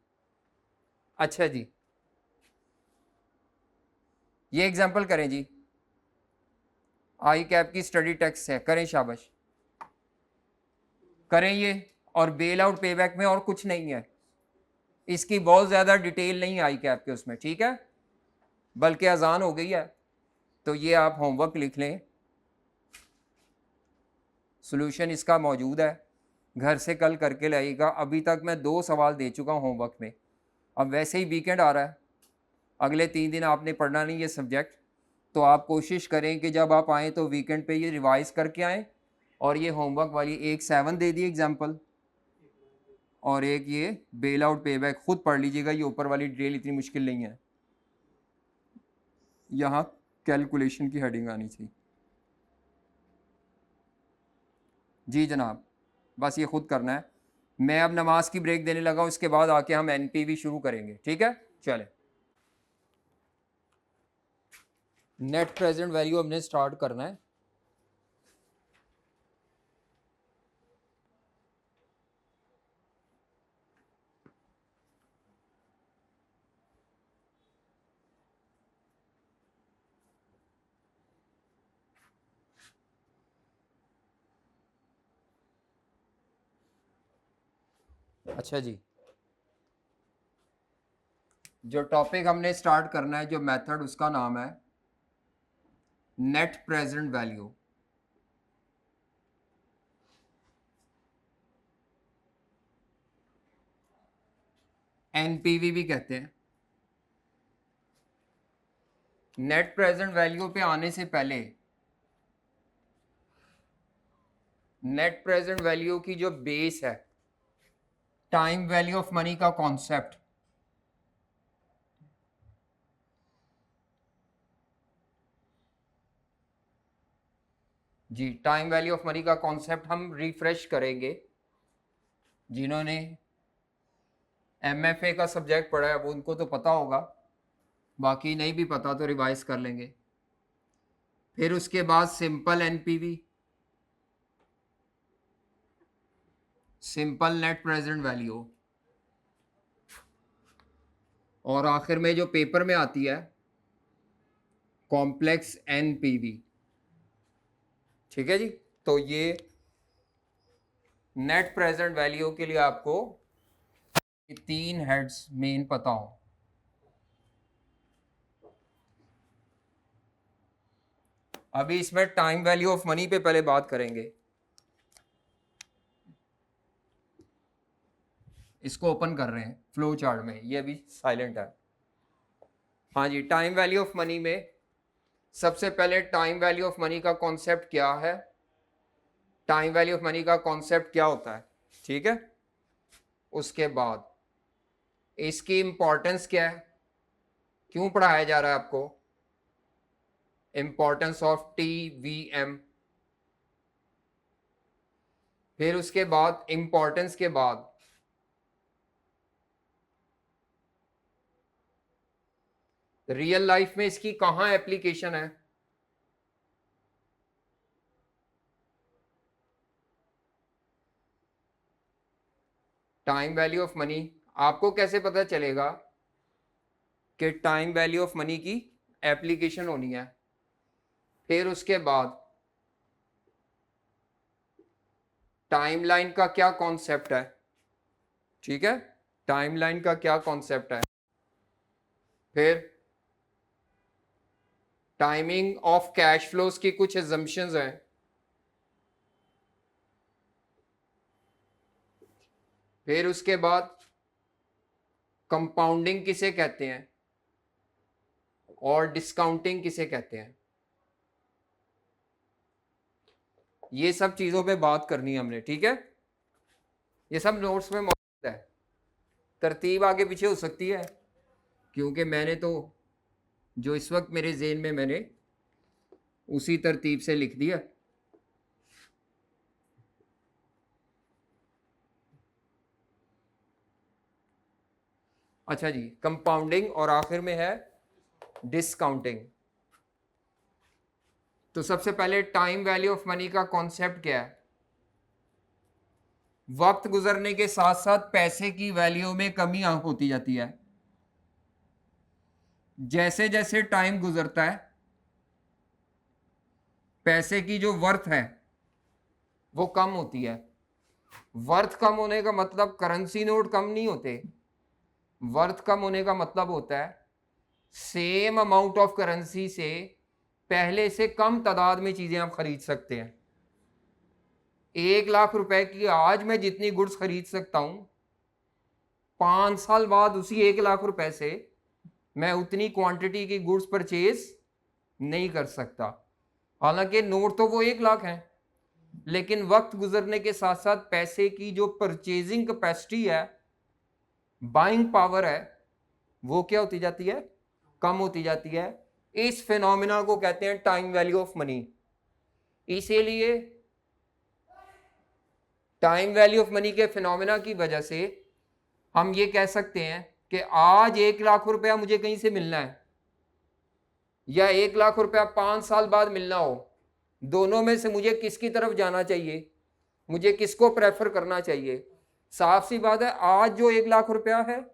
अच्छा जी, ये एग्जांपल करें जी। आई कैप की स्टडी टैक्स है, करें, शाबाश करें ये। और बेल आउट पे बैक में और कुछ नहीं है, इसकी बहुत ज़्यादा डिटेल नहीं आई कैप के उसमें, ठीक है? बल्कि अजान हो गई है, तो ये आप होमवर्क लिख लें। सॉल्यूशन इसका मौजूद है, घर से कल करके लाइएगा। अभी तक मैं 2 सवाल दे चुका हूँ होमवर्क में। अब वैसे ही वीकेंड आ रहा है, अगले 3 दिन आपने पढ़ना नहीं ये सब्जेक्ट, तो आप कोशिश करें कि जब आप आएँ तो वीकेंड पे ये रिवाइज़ करके आएँ। और ये होमवर्क वाली एक 7 दे दी एग्जाम्पल, और एक ये बेल आउट पे बैक खुद पढ़ लीजिएगा। ये ऊपर वाली डिटेल इतनी मुश्किल नहीं है, यहाँ कैलकुलेशन की हेडिंग आनी चाहिए। जी जनाब, बस ये खुद करना है। मैं अब नमाज की ब्रेक देने लगा हूँ, इसके बाद आके हम एनपीवी शुरू करेंगे, ठीक है? चलें, नेट प्रेजेंट वैल्यू हमने स्टार्ट करना है। अच्छा जी, जो टॉपिक हमने स्टार्ट करना है, जो मेथड, उसका नाम है नेट प्रेजेंट वैल्यू। एनपीवी भी कहते हैं। नेट प्रेजेंट वैल्यू पे आने से पहले नेट प्रेजेंट वैल्यू की जो बेस है, टाइम वैल्यू ऑफ मनी का कॉन्सेप्ट, जी टाइम वैल्यू ऑफ मनी का कॉन्सेप्ट हम रिफ्रेश करेंगे। जिन्होंने एमएफए का सब्जेक्ट पढ़ा है वो उनको तो पता होगा, बाकी नहीं भी पता तो रिवाइज कर लेंगे। फिर उसके बाद simple NPV, simple net present value, और आखिर में जो पेपर में आती है कॉम्प्लेक्स एनपीवी। ठीक है जी? तो ये नेट प्रेजेंट वैल्यू के लिए आपको 3 हेड्स मेन पता हो। अभी इसमें टाइम वैल्यू ऑफ मनी पे पहले बात करेंगे। इसको ओपन कर रहे हैं फ्लो चार्ट में, ये अभी साइलेंट है। हाँ जी, टाइम वैल्यू ऑफ मनी में सबसे पहले टाइम वैल्यू ऑफ मनी का कॉन्सेप्ट क्या है, टाइम वैल्यू ऑफ मनी का कॉन्सेप्ट क्या होता है, ठीक है? उसके बाद इसकी इंपॉर्टेंस क्या है, क्यों पढ़ाया जा रहा है आपको, इंपॉर्टेंस ऑफ टीवीएम। फिर उसके बाद इंपॉर्टेंस के बाद रियल लाइफ में इसकी कहां एप्लीकेशन है? Time value of money. आपको कैसे पता चलेगा कि टाइम वैल्यू ऑफ मनी की एप्लीकेशन होनी है? फिर उसके बाद टाइमलाइन का क्या कॉन्सेप्ट है? ठीक है, टाइमलाइन का क्या कॉन्सेप्ट है? फिर टाइमिंग ऑफ कैश फ्लोज की कुछ एजम्पशंस हैं। फिर उसके बाद कंपाउंडिंग किसे कहते हैं और डिस्काउंटिंग किसे कहते हैं? ये सब चीजों पे बात करनी है हमने, ठीक है? ये सब नोट्स में मौजूद है। तरतीब आगे पीछे हो सकती है क्योंकि मैंने तो जो इस वक्त मेरे ज़हन में मैंने उसी तरतीब से लिख दिया। अच्छा जी, कंपाउंडिंग और आखिर में है डिस्काउंटिंग। तो सबसे पहले टाइम वैल्यू ऑफ मनी का कॉन्सेप्ट क्या है? वक्त गुजरने के साथ साथ पैसे की वैल्यू में कमी होती जाती है। जैसे जैसे टाइम गुजरता है पैसे की जो वर्थ है वो कम होती है। वर्थ कम होने का मतलब करेंसी नोट कम नहीं होते। वर्थ कम होने का मतलब होता है सेम अमाउंट ऑफ करेंसी से पहले से कम तादाद में चीजें आप खरीद सकते हैं। 1 लाख रुपए की आज मैं जितनी गुड्स खरीद सकता हूं 5 साल बाद उसी 1 लाख रुपए से मैं उतनी क्वांटिटी की गुड्स परचेज नहीं कर सकता। हालांकि नोट तो वो 1 लाख है, लेकिन वक्त गुजरने के साथ साथ पैसे की जो परचेजिंग कैपेसिटी है, बाइंग पावर है, वो क्या होती जाती है? कम होती जाती है। इस फिनोमिना को कहते हैं टाइम वैल्यू ऑफ मनी। इसीलिए टाइम वैल्यू ऑफ मनी के फिनोमिना की वजह से हम ये कह सकते हैं कि आज 1 लाख रुपया मुझे कहीं से मिलना है या 1 लाख रुपया 5 साल बाद मिलना हो, दोनों में से मुझे किसकी तरफ जाना चाहिए, मुझे किसको प्रेफर करना चाहिए? साफ सी बात है, आज जो 1 लाख रुपया है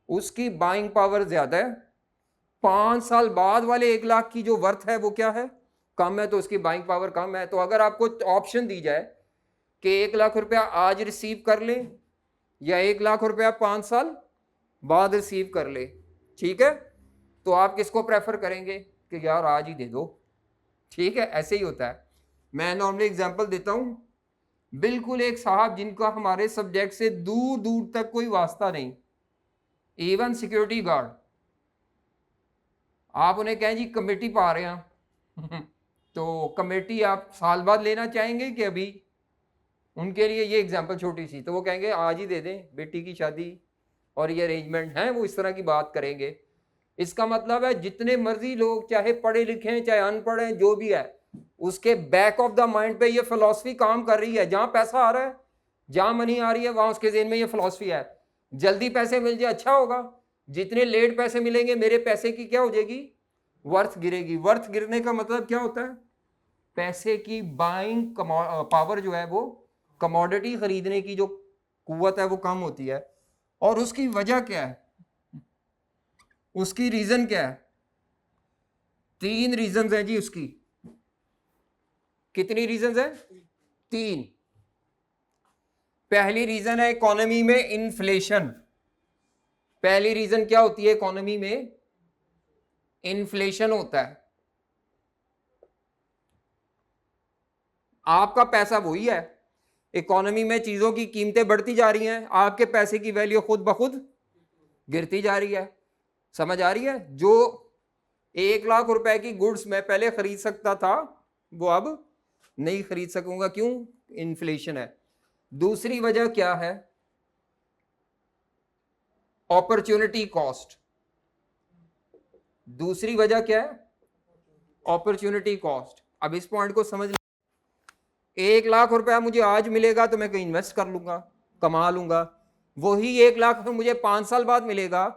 उसकी बाइंग पावर ज्यादा है। 5 साल बाद वाले 1 लाख की जो वर्थ है वो क्या है? कम है, तो उसकी बाइंग पावर कम है। तो अगर आपको ऑप्शन दी जाए कि 1 लाख रुपया आज रिसीव कर ले या 1 लाख रुपया 5 साल बाद रिसीव कर ले, ठीक है, तो आप किसको प्रेफर करेंगे कि यार आज ही दे दो? ठीक है, ऐसे ही होता है। मैं नॉर्मली एग्जांपल देता हूं। बिल्कुल एक साहब जिनका हमारे सब्जेक्ट से दूर दूर तक कोई वास्ता नहीं, इवन सिक्योरिटी गार्ड, आप उन्हें कहें जी कमेटी पा रहे हैं तो कमेटी आप साल बाद लेना चाहेंगे कि अभी? उनके लिए ये एग्जांपल छोटी सी, तो वो कहेंगे आज ही दे दें, बेटी की शादी और ये अरेंजमेंट है, वो इस तरह की बात करेंगे। इसका मतलब है जितने मर्जी लोग चाहे पढ़े लिखे हैं चाहे अनपढ़ हैं, जो भी है, उसके बैक ऑफ द माइंड पे ये फिलॉसफी काम कर रही है। जहां पैसा आ रहा है, जहां मनी आ रही है, वहां उसके ज़हन में ये फिलॉसफी है जल्दी पैसे मिल जाए अच्छा होगा, जितने लेट पैसे मिलेंगे मेरे पैसे की क्या हो जाएगी? वर्थ गिरेगी। वर्थ गिरने का मतलब क्या होता है? पैसे की बाइंग पावर जो है, वो कमोडिटी खरीदने की जो कुव्वत है वो कम होती है। और उसकी वजह क्या है? उसकी रीजन क्या है? 3 रीजन है जी उसकी। कितनी रीजन है? 3। पहली रीजन है इकोनॉमी में इन्फ्लेशन। पहली रीजन क्या होती है? इकोनॉमी में इन्फ्लेशन होता है। आपका पैसा वही है, इकोनॉमी में चीजों की कीमतें बढ़ती जा रही हैं, आपके पैसे की वैल्यू खुद ब खुद गिरती जा रही है। समझ आ रही है? जो 1 लाख रुपए की गुड्स मैं पहले खरीद सकता था वो अब नहीं खरीद सकूंगा। क्यों? इन्फ्लेशन है। दूसरी वजह क्या है? Opportunity cost. दूसरी वजह क्या है? Opportunity cost. अब इस पॉइंट को समझ, 1 लाख रुपया मुझे आज मिलेगा तो मैं कहीं इन्वेस्ट कर लूंगा, कमा लूंगा। वही 1 लाख मुझे 5 साल बाद मिलेगा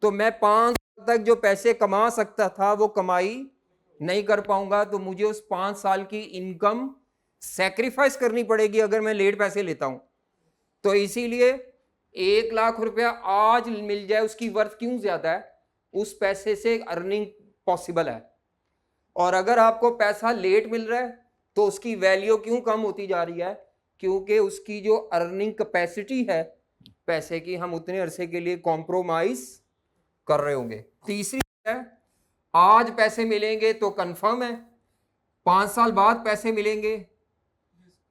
तो मैं 5 साल तक जो पैसे कमा सकता था वो कमाई नहीं कर पाऊंगा, तो मुझे उस 5 साल की इनकम सैक्रिफाइस करनी पड़ेगी अगर मैं लेट पैसे लेता हूं। तो इसीलिए 1 लाख रुपया आज मिल जाए उसकी वर्थ क्यों ज्यादा है, उस पैसे से अर्निंग पॉसिबल है। और अगर आपको पैसा लेट मिल रहा है तो उसकी वैल्यू क्यों कम होती जा रही है, क्योंकि उसकी जो अर्निंग कैपेसिटी है पैसे की, हम उतने अरसे के लिए कॉम्प्रोमाइज कर रहे होंगे। तीसरी है, आज पैसे मिलेंगे तो कंफर्म है, 5 साल बाद पैसे मिलेंगे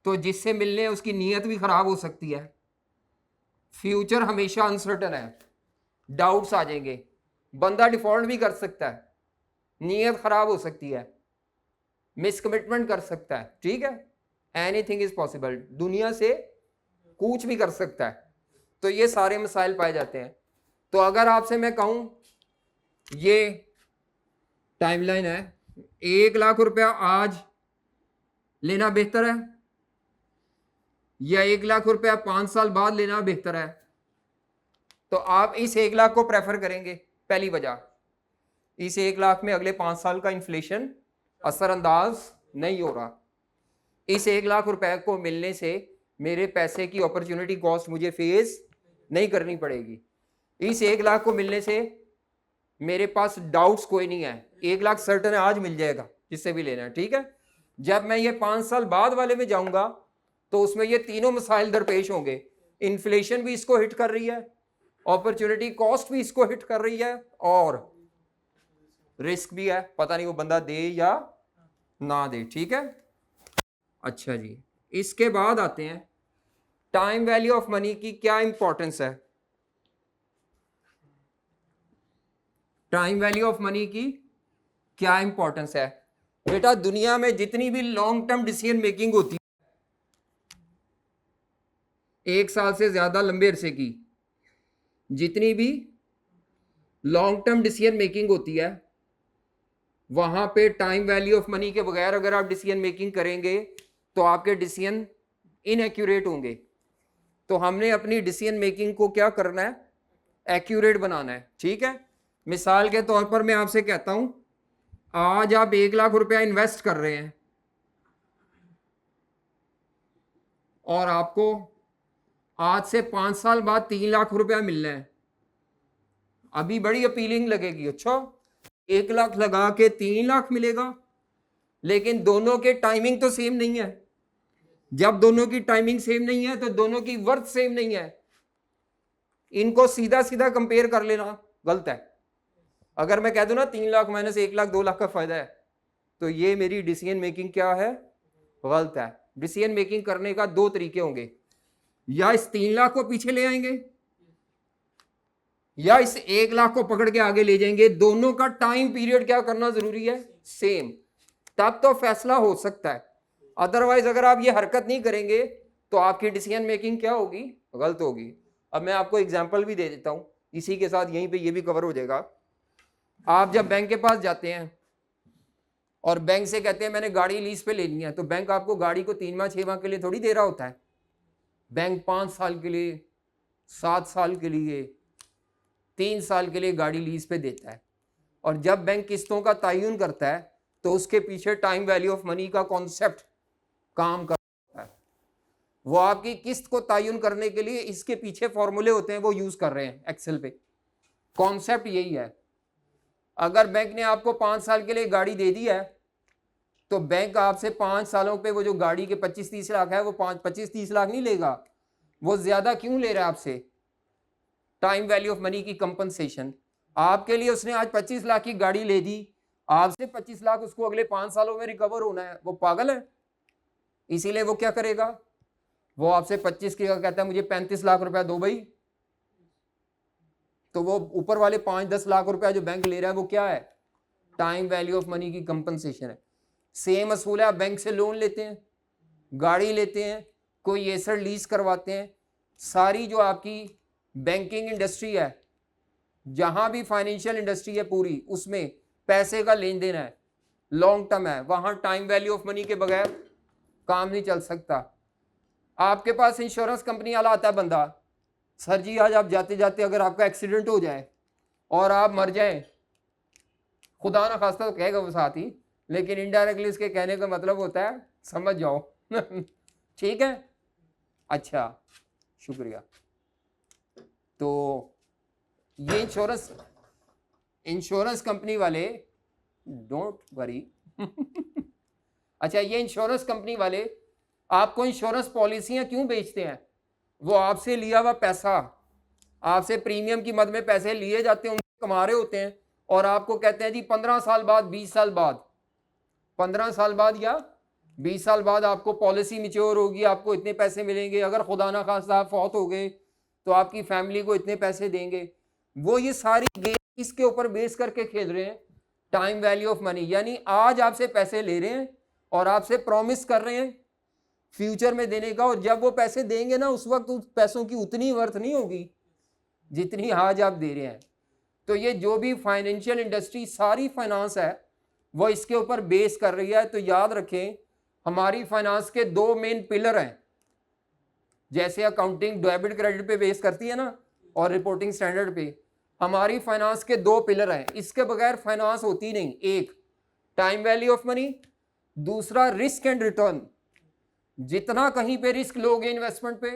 तो जिससे मिलने उसकी नीयत भी खराब हो सकती है। फ्यूचर हमेशा अनसर्टन है, डाउट्स आ जाएंगे, बंदा डिफॉल्ट भी कर सकता है, नीयत खराब हो सकती है, मिसकमिटमेंट कर सकता है, ठीक है, एनीथिंग इज पॉसिबल, दुनिया से कुछ भी कर सकता है। तो ये सारे मसाइल पाए जाते हैं। तो अगर आपसे मैं कहूं ये टाइमलाइन है, 1 लाख रुपया आज लेना बेहतर है या 1 लाख रुपया 5 साल बाद लेना बेहतर है, तो आप इस 1 लाख को प्रेफर करेंगे। पहली वजह, इस 1 लाख में अगले 5 साल का इन्फ्लेशन असरअंदाज नहीं हो रहा। इस 1 लाख रुपए को मिलने से मेरे पैसे की अपॉर्चुनिटी कॉस्ट मुझे फेस नहीं करनी पड़ेगी। इस 1 लाख को मिलने से मेरे पास डाउट्स कोई नहीं है, 1 लाख सर्टन है आज मिल जाएगा जिससे भी लेना है, ठीक है। जब मैं ये 5 साल बाद वाले में जाऊंगा तो उसमें ये तीनों मसाइल दरपेश होंगे, इन्फ्लेशन भी इसको हिट कर रही है, अपॉर्चुनिटी कॉस्ट भी इसको हिट कर रही है, और रिस्क भी है, पता नहीं वो बंदा दे या ना दे, ठीक है। अच्छा जी, इसके बाद आते हैं टाइम वैल्यू ऑफ मनी की क्या इंपॉर्टेंस है। टाइम वैल्यू ऑफ मनी की क्या इंपॉर्टेंस है बेटा, दुनिया में जितनी भी लॉन्ग टर्म डिसीजन मेकिंग होती है, 1 साल से ज्यादा लंबे अरसे की जितनी भी लॉन्ग टर्म डिसीजन मेकिंग होती है, वहां पे टाइम वैल्यू ऑफ मनी के बगैर अगर आप डिसीजन मेकिंग करेंगे तो आपके डिसीजन इनएक्यूरेट होंगे। तो हमने अपनी डिसीजन मेकिंग को क्या करना है, एक्यूरेट बनाना है, ठीक है। मिसाल के तौर पर मैं आपसे कहता हूं आज आप 1 लाख रुपया इन्वेस्ट कर रहे हैं और आपको आज से 5 साल बाद 3 लाख रुपया मिलना है, अभी बड़ी अपीलिंग लगेगी, अच्छा 1 लाख लगा के 3 लाख मिलेगा, लेकिन दोनों के टाइमिंग तो सेम नहीं है। जब दोनों की टाइमिंग सेम नहीं है तो दोनों की वर्थ सेम नहीं है, इनको सीधा सीधा कंपेयर कर लेना गलत है। अगर मैं कह दूं ना 3 लाख माइनस 1 लाख 2 लाख का फायदा है, तो ये मेरी डिसीजन मेकिंग क्या है, गलत है। डिसीजन मेकिंग करने का 2 तरीके होंगे, या इस 3 लाख को पीछे ले आएंगे या इस 1 लाख को पकड़ के आगे ले जाएंगे, दोनों का टाइम पीरियड क्या करना जरूरी है, सेम, तब तो फैसला हो सकता है। अदरवाइज अगर आप ये हरकत नहीं करेंगे तो आपकी डिसीजन मेकिंग क्या होगी, गलत होगी। अब मैं आपको एग्जांपल भी दे देता हूं, इसी के साथ यहीं पे ये भी कवर हो जाएगा। आप जब बैंक के पास जाते हैं और बैंक से कहते हैं मैंने गाड़ी लीज पे लेनी है, तो बैंक आपको गाड़ी को 3 माह 6 माह के लिए थोड़ी दे रहा होता है। बैंक 5 साल के लिए, 7 साल के लिए, 3 साल के लिए गाड़ी लीज पे देता है। और जब बैंक किस्तों का तयन करता है तो उसके पीछे टाइम वैल्यू ऑफ मनी का कॉन्सेप्ट काम करता है। वो आपकी किस्त को तयन करने के लिए इसके पीछे फॉर्मूले होते हैं, वो यूज कर रहे हैं एक्सेल पे। कॉन्सेप्ट यही है, अगर बैंक ने आपको 5 साल के लिए गाड़ी दे दी है तो बैंक आपसे 5 सालों पे वो जो गाड़ी के 25-30 लाख है वो 25-30 लाख नहीं लेगा। वो ज्यादा क्यों ले रहा है आपसे, टाइम वैल्यू ऑफ मनी की कंपनसेशन। आपके लिए उसने आज 25 लाख की गाड़ी ले दी, आपसे 25 लाख उसको अगले 5 सालों में रिकवर होना है, वो पागल है। इसीलिए वो क्या करेगा, वो आपसे 25 की कहता है मुझे 35 लाख रुपया दो भाई, तो वो ऊपर वाले 5-10 लाख रुपया जो बैंक ले रहा है वो क्या है, टाइम वैल्यू ऑफ मनी की कंपनसेशन है। सेम असूल है, आप बैंक से लोन लेते हैं, गाड़ी लेते हैं, कोई एसेट लीज करवाते हैं, सारी जो आपकी बैंकिंग इंडस्ट्री है, जहां भी फाइनेंशियल इंडस्ट्री है पूरी, उसमें पैसे का लेन देन है, लॉन्ग टर्म है, वहां टाइम वैल्यू ऑफ मनी के बगैर काम नहीं चल सकता। आपके पास इंश्योरेंस कंपनी वाला आता है बंदा, सर जी आज आप जाते जाते अगर आपका एक्सीडेंट हो जाए और आप मर जाएं, खुदा ना खास्ता तो कहेगा वो साथ ही, लेकिन इनडायरेक्टली इसके कहने का मतलब होता है समझ जाओ ठीक है, अच्छा शुक्रिया। तो ये इंश्योरेंस कंपनी वाले, डोंट वरी अच्छा, ये इंश्योरेंस कंपनी वाले आपको इंश्योरेंस पॉलिसियां क्यों बेचते हैं? वो आपसे लिया हुआ पैसा, आपसे प्रीमियम की मद में पैसे लिए जाते हैं, उनसे कमा रहे होते हैं, और आपको कहते हैं जी 15 साल बाद, 20 साल बाद, 15 साल बाद या 20 साल बाद आपको पॉलिसी मैच्योर होगी, आपको इतने पैसे मिलेंगे, अगर खुदा ना खास्ता आप फौत हो गए तो आपकी फैमिली को इतने पैसे देंगे। वो ये सारी गेम इसके ऊपर बेस करके खेल रहे हैं, टाइम वैल्यू ऑफ मनी, यानी आज आपसे पैसे ले रहे हैं और आपसे प्रॉमिस कर रहे हैं फ्यूचर में देने का, और जब वो पैसे देंगे ना उस वक्त उस पैसों की उतनी वर्थ नहीं होगी जितनी आज आप दे रहे हैं। तो ये जो भी फाइनेंशियल इंडस्ट्री सारी फाइनेंस है वो इसके ऊपर बेस कर रही है। तो याद रखें हमारी फाइनेंस के दो मेन पिलर हैं, जैसे अकाउंटिंग डेबिट क्रेडिट पे बेस करती है ना और रिपोर्टिंग स्टैंडर्ड पे, हमारी फाइनेंस के दो पिलर हैं, इसके बगैर फाइनेंस होती नहीं। एक टाइम वैल्यू ऑफ मनी, दूसरा रिस्क एंड रिटर्न। जितना कहीं पे रिस्क लोगे इन्वेस्टमेंट पे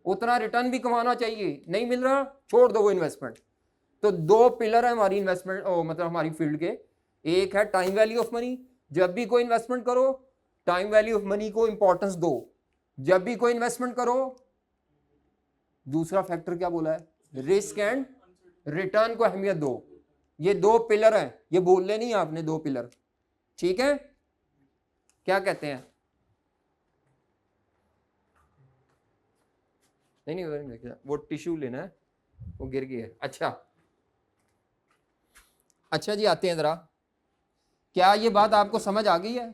उतना रिटर्न भी कमाना चाहिए, नहीं मिल रहा छोड़ दो वो इन्वेस्टमेंट। तो दो पिलर है हमारी इन्वेस्टमेंट मतलब हमारी फील्ड के, एक है टाइम वैल्यू ऑफ मनी, जब भी कोई इन्वेस्टमेंट करो टाइम वैल्यू ऑफ मनी को इंपॉर्टेंस दो, जब भी कोई इन्वेस्टमेंट करो। दूसरा फैक्टर क्या बोला है, रिस्क एंड रिटर्न को अहमियत दो। ये दो पिलर हैं, ये बोलने नहीं आपने, दो पिलर, ठीक है। क्या कहते हैं, नहीं नहीं वो टिश्यू लेना है, वो गिर गई है। अच्छा जी, आते हैं जरा, क्या ये बात आपको समझ आ गई है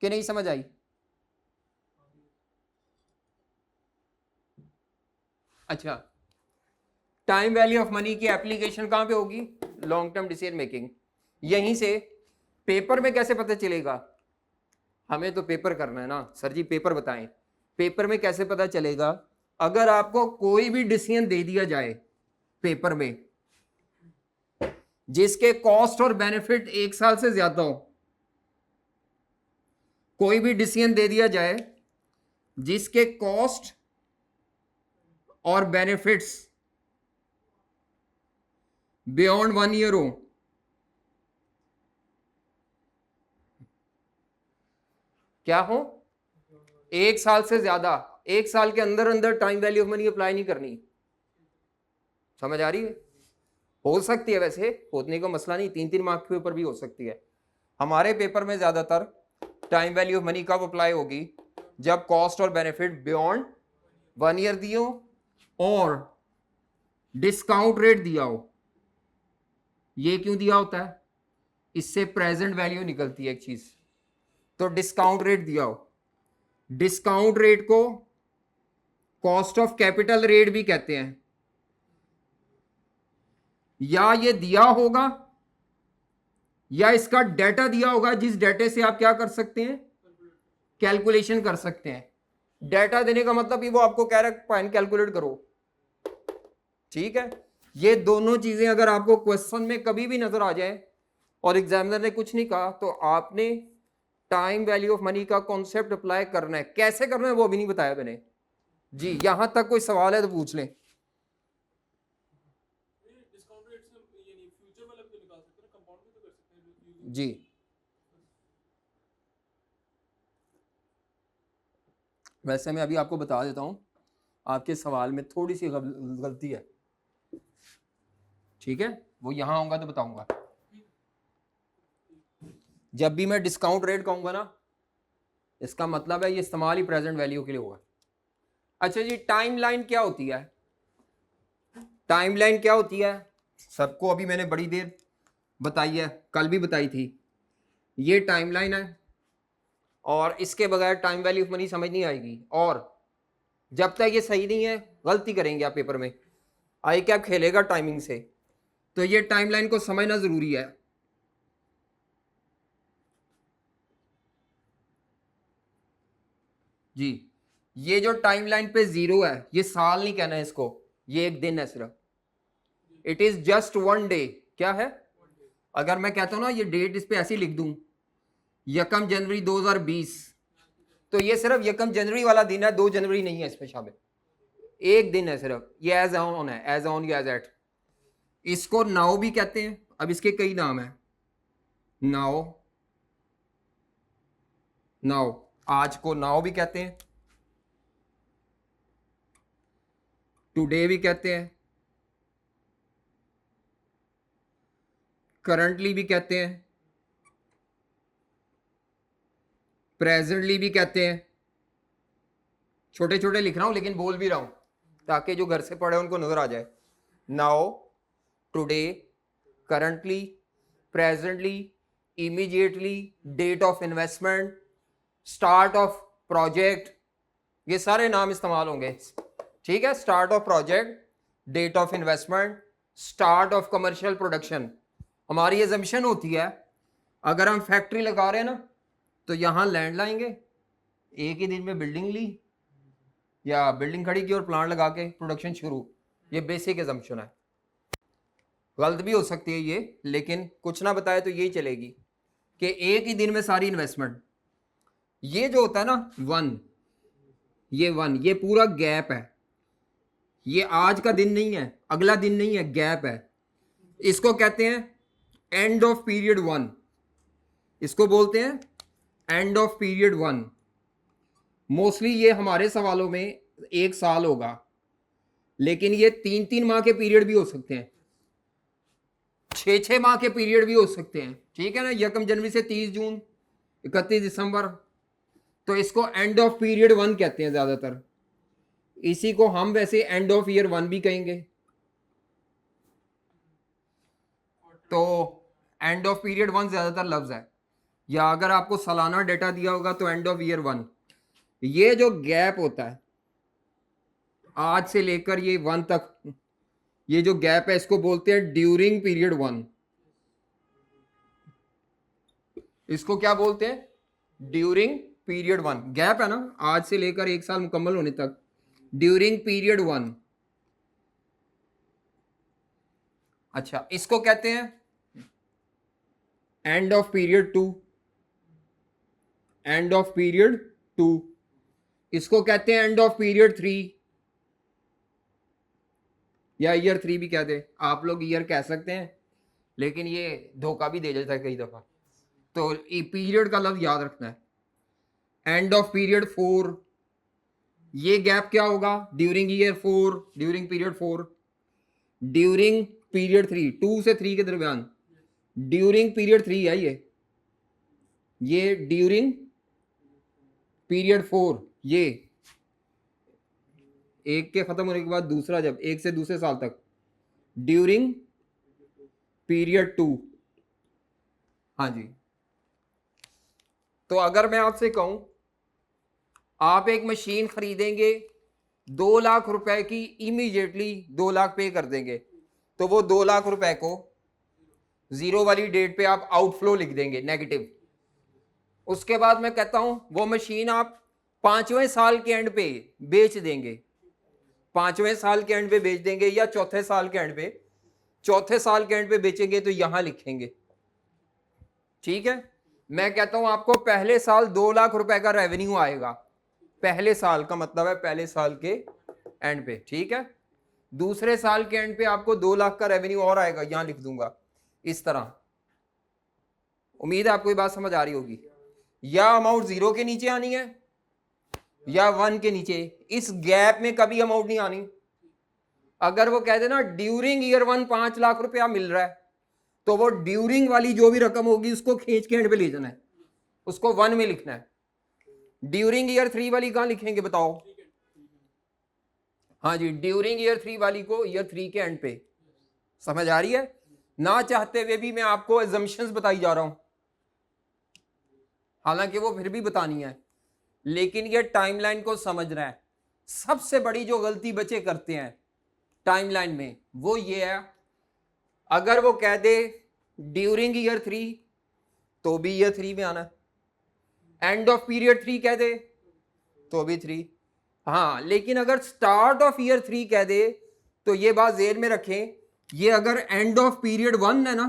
कि नहीं समझ आई? अच्छा, टाइम वैल्यू ऑफ मनी की एप्लीकेशन कहां पे होगी? Long term decision making. यहीं से पेपर में कैसे पता चलेगा? हमें तो पेपर करना है ना सर जी, पेपर बताएं, पेपर में कैसे पता चलेगा? अगर आपको कोई भी डिसीजन दे दिया जाए पेपर में जिसके कॉस्ट और बेनिफिट 1 साल से ज्यादा हो, कोई भी डिसीजन दे दिया जाए जिसके कॉस्ट और बेनिफिट्स बियॉन्ड 1 ईयर हो, क्या हो, 1 साल से ज्यादा, 1 साल के अंदर अंदर time value of money apply नहीं करनी। समझ आ रही है? हो सकती है, वैसे होने का मसला नहीं, 3-3 मार्क्स के ऊपर भी हो सकती है। हमारे पेपर में ज्यादातर टाइम वैल्यू ऑफ मनी कब अप्लाई होगी? जब कॉस्ट और बेनिफिट बियॉन्ड 1 ईयर दिए हो और डिस्काउंट रेट दिया हो। ये क्यों दिया होता है? इससे प्रेजेंट वैल्यू निकलती है एक चीज। तो डिस्काउंट रेट दिया हो, डिस्काउंट रेट को कॉस्ट ऑफ कैपिटल रेट भी कहते हैं। या ये दिया होगा या इसका डेटा दिया होगा, जिस डेटे से आप क्या कर सकते हैं, कैलकुलेशन कर सकते हैं। डेटा देने का मतलब ही वो आपको कह रहा है पॉइंट कैलकुलेट करो, ठीक है। ये दोनों चीजें अगर आपको क्वेश्चन में कभी भी नजर आ जाए और एग्जामिनर ने कुछ नहीं कहा तो आपने टाइम वैल्यू ऑफ मनी का कॉन्सेप्ट अप्लाई करना है। कैसे करना है वो भी नहीं बताया मैंने जी। यहां तक कोई सवाल है तो पूछ लें। डिस्काउंट रेट से ये नहीं, फ्यूचर वाला भी तो निकाल सकते हैं, कंपाउंड भी तो कर सकते हैं जी। वैसे मैं अभी आपको बता देता हूं, आपके सवाल में थोड़ी सी गलती है, ठीक है, वो यहां आऊंगा तो बताऊंगा। जब भी मैं डिस्काउंट रेट कहूंगा ना, इसका मतलब है ये इस्तेमाल ही प्रेजेंट वैल्यू के लिए होगा। अच्छा जी, टाइमलाइन क्या होती है? टाइमलाइन क्या होती है सबको अभी मैंने बड़ी देर बताई है, कल भी बताई थी। ये टाइमलाइन है और इसके बगैर टाइम वैल्यू ऑफ मनी समझ नहीं आएगी, और जब तक ये सही नहीं है गलती करेंगे आप पेपर में। आई कैप खेलेगा टाइमिंग से, तो ये टाइमलाइन को समझना जरूरी है। जी, ये जो टाइमलाइन पे 0 है, ये साल नहीं कहना है इसको, ये एक दिन है सिर्फ, इट इज जस्ट 1 डे। क्या है? अगर मैं कहता हूँ ना ये डेट इस पे ऐसी लिख दूं 1 जनवरी 2020, तो ये सिर्फ 1 जनवरी वाला दिन है, 2 जनवरी नहीं है इसमें शामिल, एक दिन है सिर्फ, ये एज ऑन है, एज ऑन या एज एट। इसको नाउ भी कहते हैं। अब इसके कई नाम है, नाउ, नाउ, आज को नाउ भी कहते हैं, टुडे भी कहते हैं, करंटली भी कहते हैं, प्रेजेंटली भी कहते हैं। छोटे छोटे लिख रहा हूं लेकिन बोल भी रहा हूं ताकि जो घर से पढ़े उनको नजर आ जाए। Now, today, currently, presently, immediately, date of investment, start of project, ये सारे नाम इस्तेमाल होंगे। ठीक है, start of project, date of investment, start of commercial production. हमारी एजम्पशन होती है अगर हम फैक्ट्री लगा रहे हैं ना तो यहां लैंड लाएंगे, एक ही दिन में बिल्डिंग ली या बिल्डिंग खड़ी की और प्लांट लगा के प्रोडक्शन शुरू। ये बेसिक एजम्पशन है, गलत भी हो सकती है ये, लेकिन कुछ ना बताए तो यही चलेगी कि एक ही दिन में सारी इन्वेस्टमेंट। ये जो होता है ना 1, ये 1, ये पूरा गैप है, ये आज का दिन नहीं है, अगला दिन नहीं है, गैप है। इसको कहते हैं एंड ऑफ पीरियड 1, इसको बोलते हैं एंड ऑफ पीरियड 1। मोस्टली ये हमारे सवालों में 1 साल होगा, लेकिन ये 3-3 माह के पीरियड भी हो सकते हैं, 6-6 माह के पीरियड भी हो सकते हैं। ठीक है ना, 1 जनवरी से 30 जून, 31 दिसंबर, तो इसको एंड ऑफ पीरियड 1 कहते हैं ज्यादातर। इसी को हम वैसे एंड ऑफ ईयर 1 भी कहेंगे। तो एंड ऑफ पीरियड 1 ज्यादातर लफ्ज है, या अगर आपको सालाना डेटा दिया होगा तो एंड ऑफ ईयर 1। ये जो गैप होता है आज से लेकर ये 1 तक, ये जो गैप है इसको बोलते हैं ड्यूरिंग पीरियड 1। इसको क्या बोलते हैं? During period 1। गैप है ना, आज से लेकर 1 साल मुकम्मल होने तक, ड्यूरिंग पीरियड 1। अच्छा, इसको कहते हैं and of period 2, and of period 2। इसको कहते हैं एंड ऑफ पीरियड 3, या ईयर 3 भी कहते, आप लोग ईयर कह सकते हैं लेकिन ये धोखा भी दे जाता है कई दफा, तो पीरियड का लफ्ज याद रखना है। एंड ऑफ पीरियड 4, ये गैप क्या होगा? During year 4, during period 4, during period 3, 2 से 3 के दरमियान, ड्यूरिंग पीरियड 3 है ये ड्यूरिंग पीरियड 4, ये एक के खत्म होने के बाद दूसरा, जब एक से दूसरे साल तक, ड्यूरिंग पीरियड 2। हाँ जी, तो अगर मैं आपसे कहूं आप एक मशीन खरीदेंगे 2 लाख रुपए की, इमीडिएटली 2 लाख पे कर देंगे, तो वो 2 लाख रुपए को 0 वाली डेट पे आप आउटफ्लो लिख देंगे, नेगेटिव। उसके बाद मैं कहता हूं वो मशीन आप 5वें साल के एंड पे बेच देंगे, 5वें साल के एंड पे बेच देंगे, या चौथे साल के एंड पे, चौथे साल के एंड पे बेचेंगे तो यहां लिखेंगे। ठीक है, मैं कहता हूं आपको पहले साल 2 लाख रुपए का रेवेन्यू आएगा, पहले साल का मतलब है पहले साल के एंड पे। ठीक है, दूसरे साल के एंड पे आपको 2 लाख का रेवेन्यू और आएगा, यहां लिख दूंगा इस तरह। उम्मीद है आपको ये बात समझ आ रही होगी। या अमाउंट 0 के नीचे आनी है या 1 के नीचे, इस गैप में कभी अमाउंट नहीं आनी। अगर वो कहते ना ड्यूरिंग ईयर 1 5 लाख रुपया मिल रहा है, तो वो ड्यूरिंग वाली जो भी रकम होगी उसको खींच के एंड पे ले जाना है, उसको 1 में लिखना है। ड्यूरिंग ईयर 3 वाली कहां लिखेंगे बताओ? हाँ जी, ड्यूरिंग ईयर 3 वाली को ईयर 3 के एंड पे। समझ आ रही है? ना चाहते हुए भी मैं आपको एजम्पशंस बताई जा रहा हूं, हालांकि वो फिर भी बतानी है, लेकिन ये टाइमलाइन को समझना है। सबसे बड़ी जो गलती बच्चे करते हैं टाइमलाइन में वो ये है, अगर वो कह दे ड्यूरिंग ईयर 3 तो भी ईयर 3 में आना, एंड ऑफ पीरियड 3 कह दे तो भी 3। हाँ, लेकिन अगर स्टार्ट ऑफ ईयर 3 कह दे तो ये बात जेर में रखें, ये अगर एंड ऑफ पीरियड 1 है ना,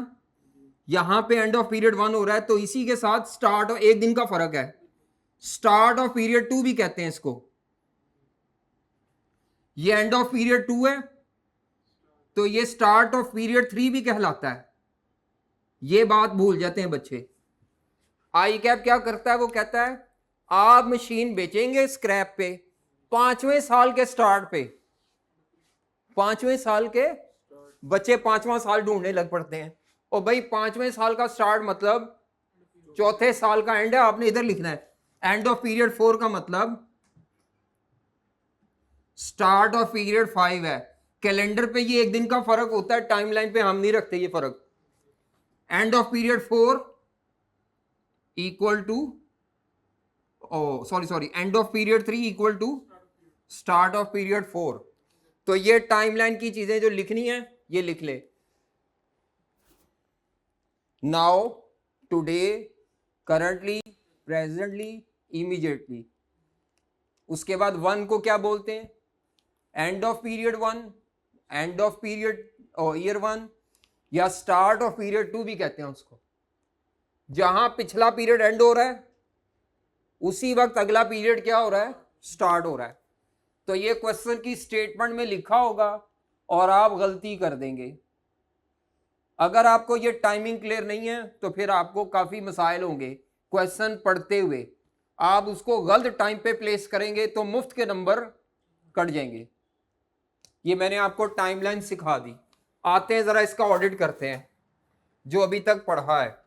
यहां पे एंड ऑफ पीरियड 1 हो रहा है, तो इसी के साथ स्टार्ट एक दिन का फर्क है, स्टार्ट ऑफ पीरियड 2 भी कहते हैं इसको। ये एंड ऑफ पीरियड 2 है तो ये स्टार्ट ऑफ पीरियड 3 भी कहलाता है। ये बात भूल जाते हैं बच्चे। आई कैप क्या करता है, वो कहता है आप मशीन बेचेंगे स्क्रैप पे 5वें साल के स्टार्ट पे, 5वें साल के बच्चे 5वां साल ढूंढने लग पड़ते हैं, और भाई 5वें साल का स्टार्ट मतलब चौथे साल का एंड है, आपने इधर लिखना है। एंड ऑफ पीरियड 4 का मतलब स्टार्ट ऑफ पीरियड 5 है। कैलेंडर पे ये एक दिन का फर्क होता है, टाइमलाइन पे हम नहीं रखते ये फर्क। End of period 4 equal to sorry end of period 3 equal to start of period 4। तो ये टाइमलाइन की चीजें जो लिखनी है ये लिख ले। Now, today, currently, presently, immediately. उसके बाद 1 को क्या बोलते हैं, and of period 1, and of period year 1, या स्टार्ट ऑफ पीरियड 2 भी कहते हैं उसको। जहां पिछला पीरियड एंड हो रहा है उसी वक्त अगला पीरियड क्या हो रहा है, स्टार्ट हो रहा है। तो ये क्वेश्चन की स्टेटमेंट में लिखा होगा और आप गलती कर देंगे। अगर आपको ये टाइमिंग क्लियर नहीं है तो फिर आपको काफी मसाइल होंगे क्वेश्चन पढ़ते हुए। आप उसको गलत टाइम पे प्लेस करेंगे तो मुफ्त के नंबर कट जाएंगे। ये मैंने आपको टाइमलाइन सिखा दी। आते हैं जरा इसका ऑडिट करते हैं जो अभी तक पढ़ा है।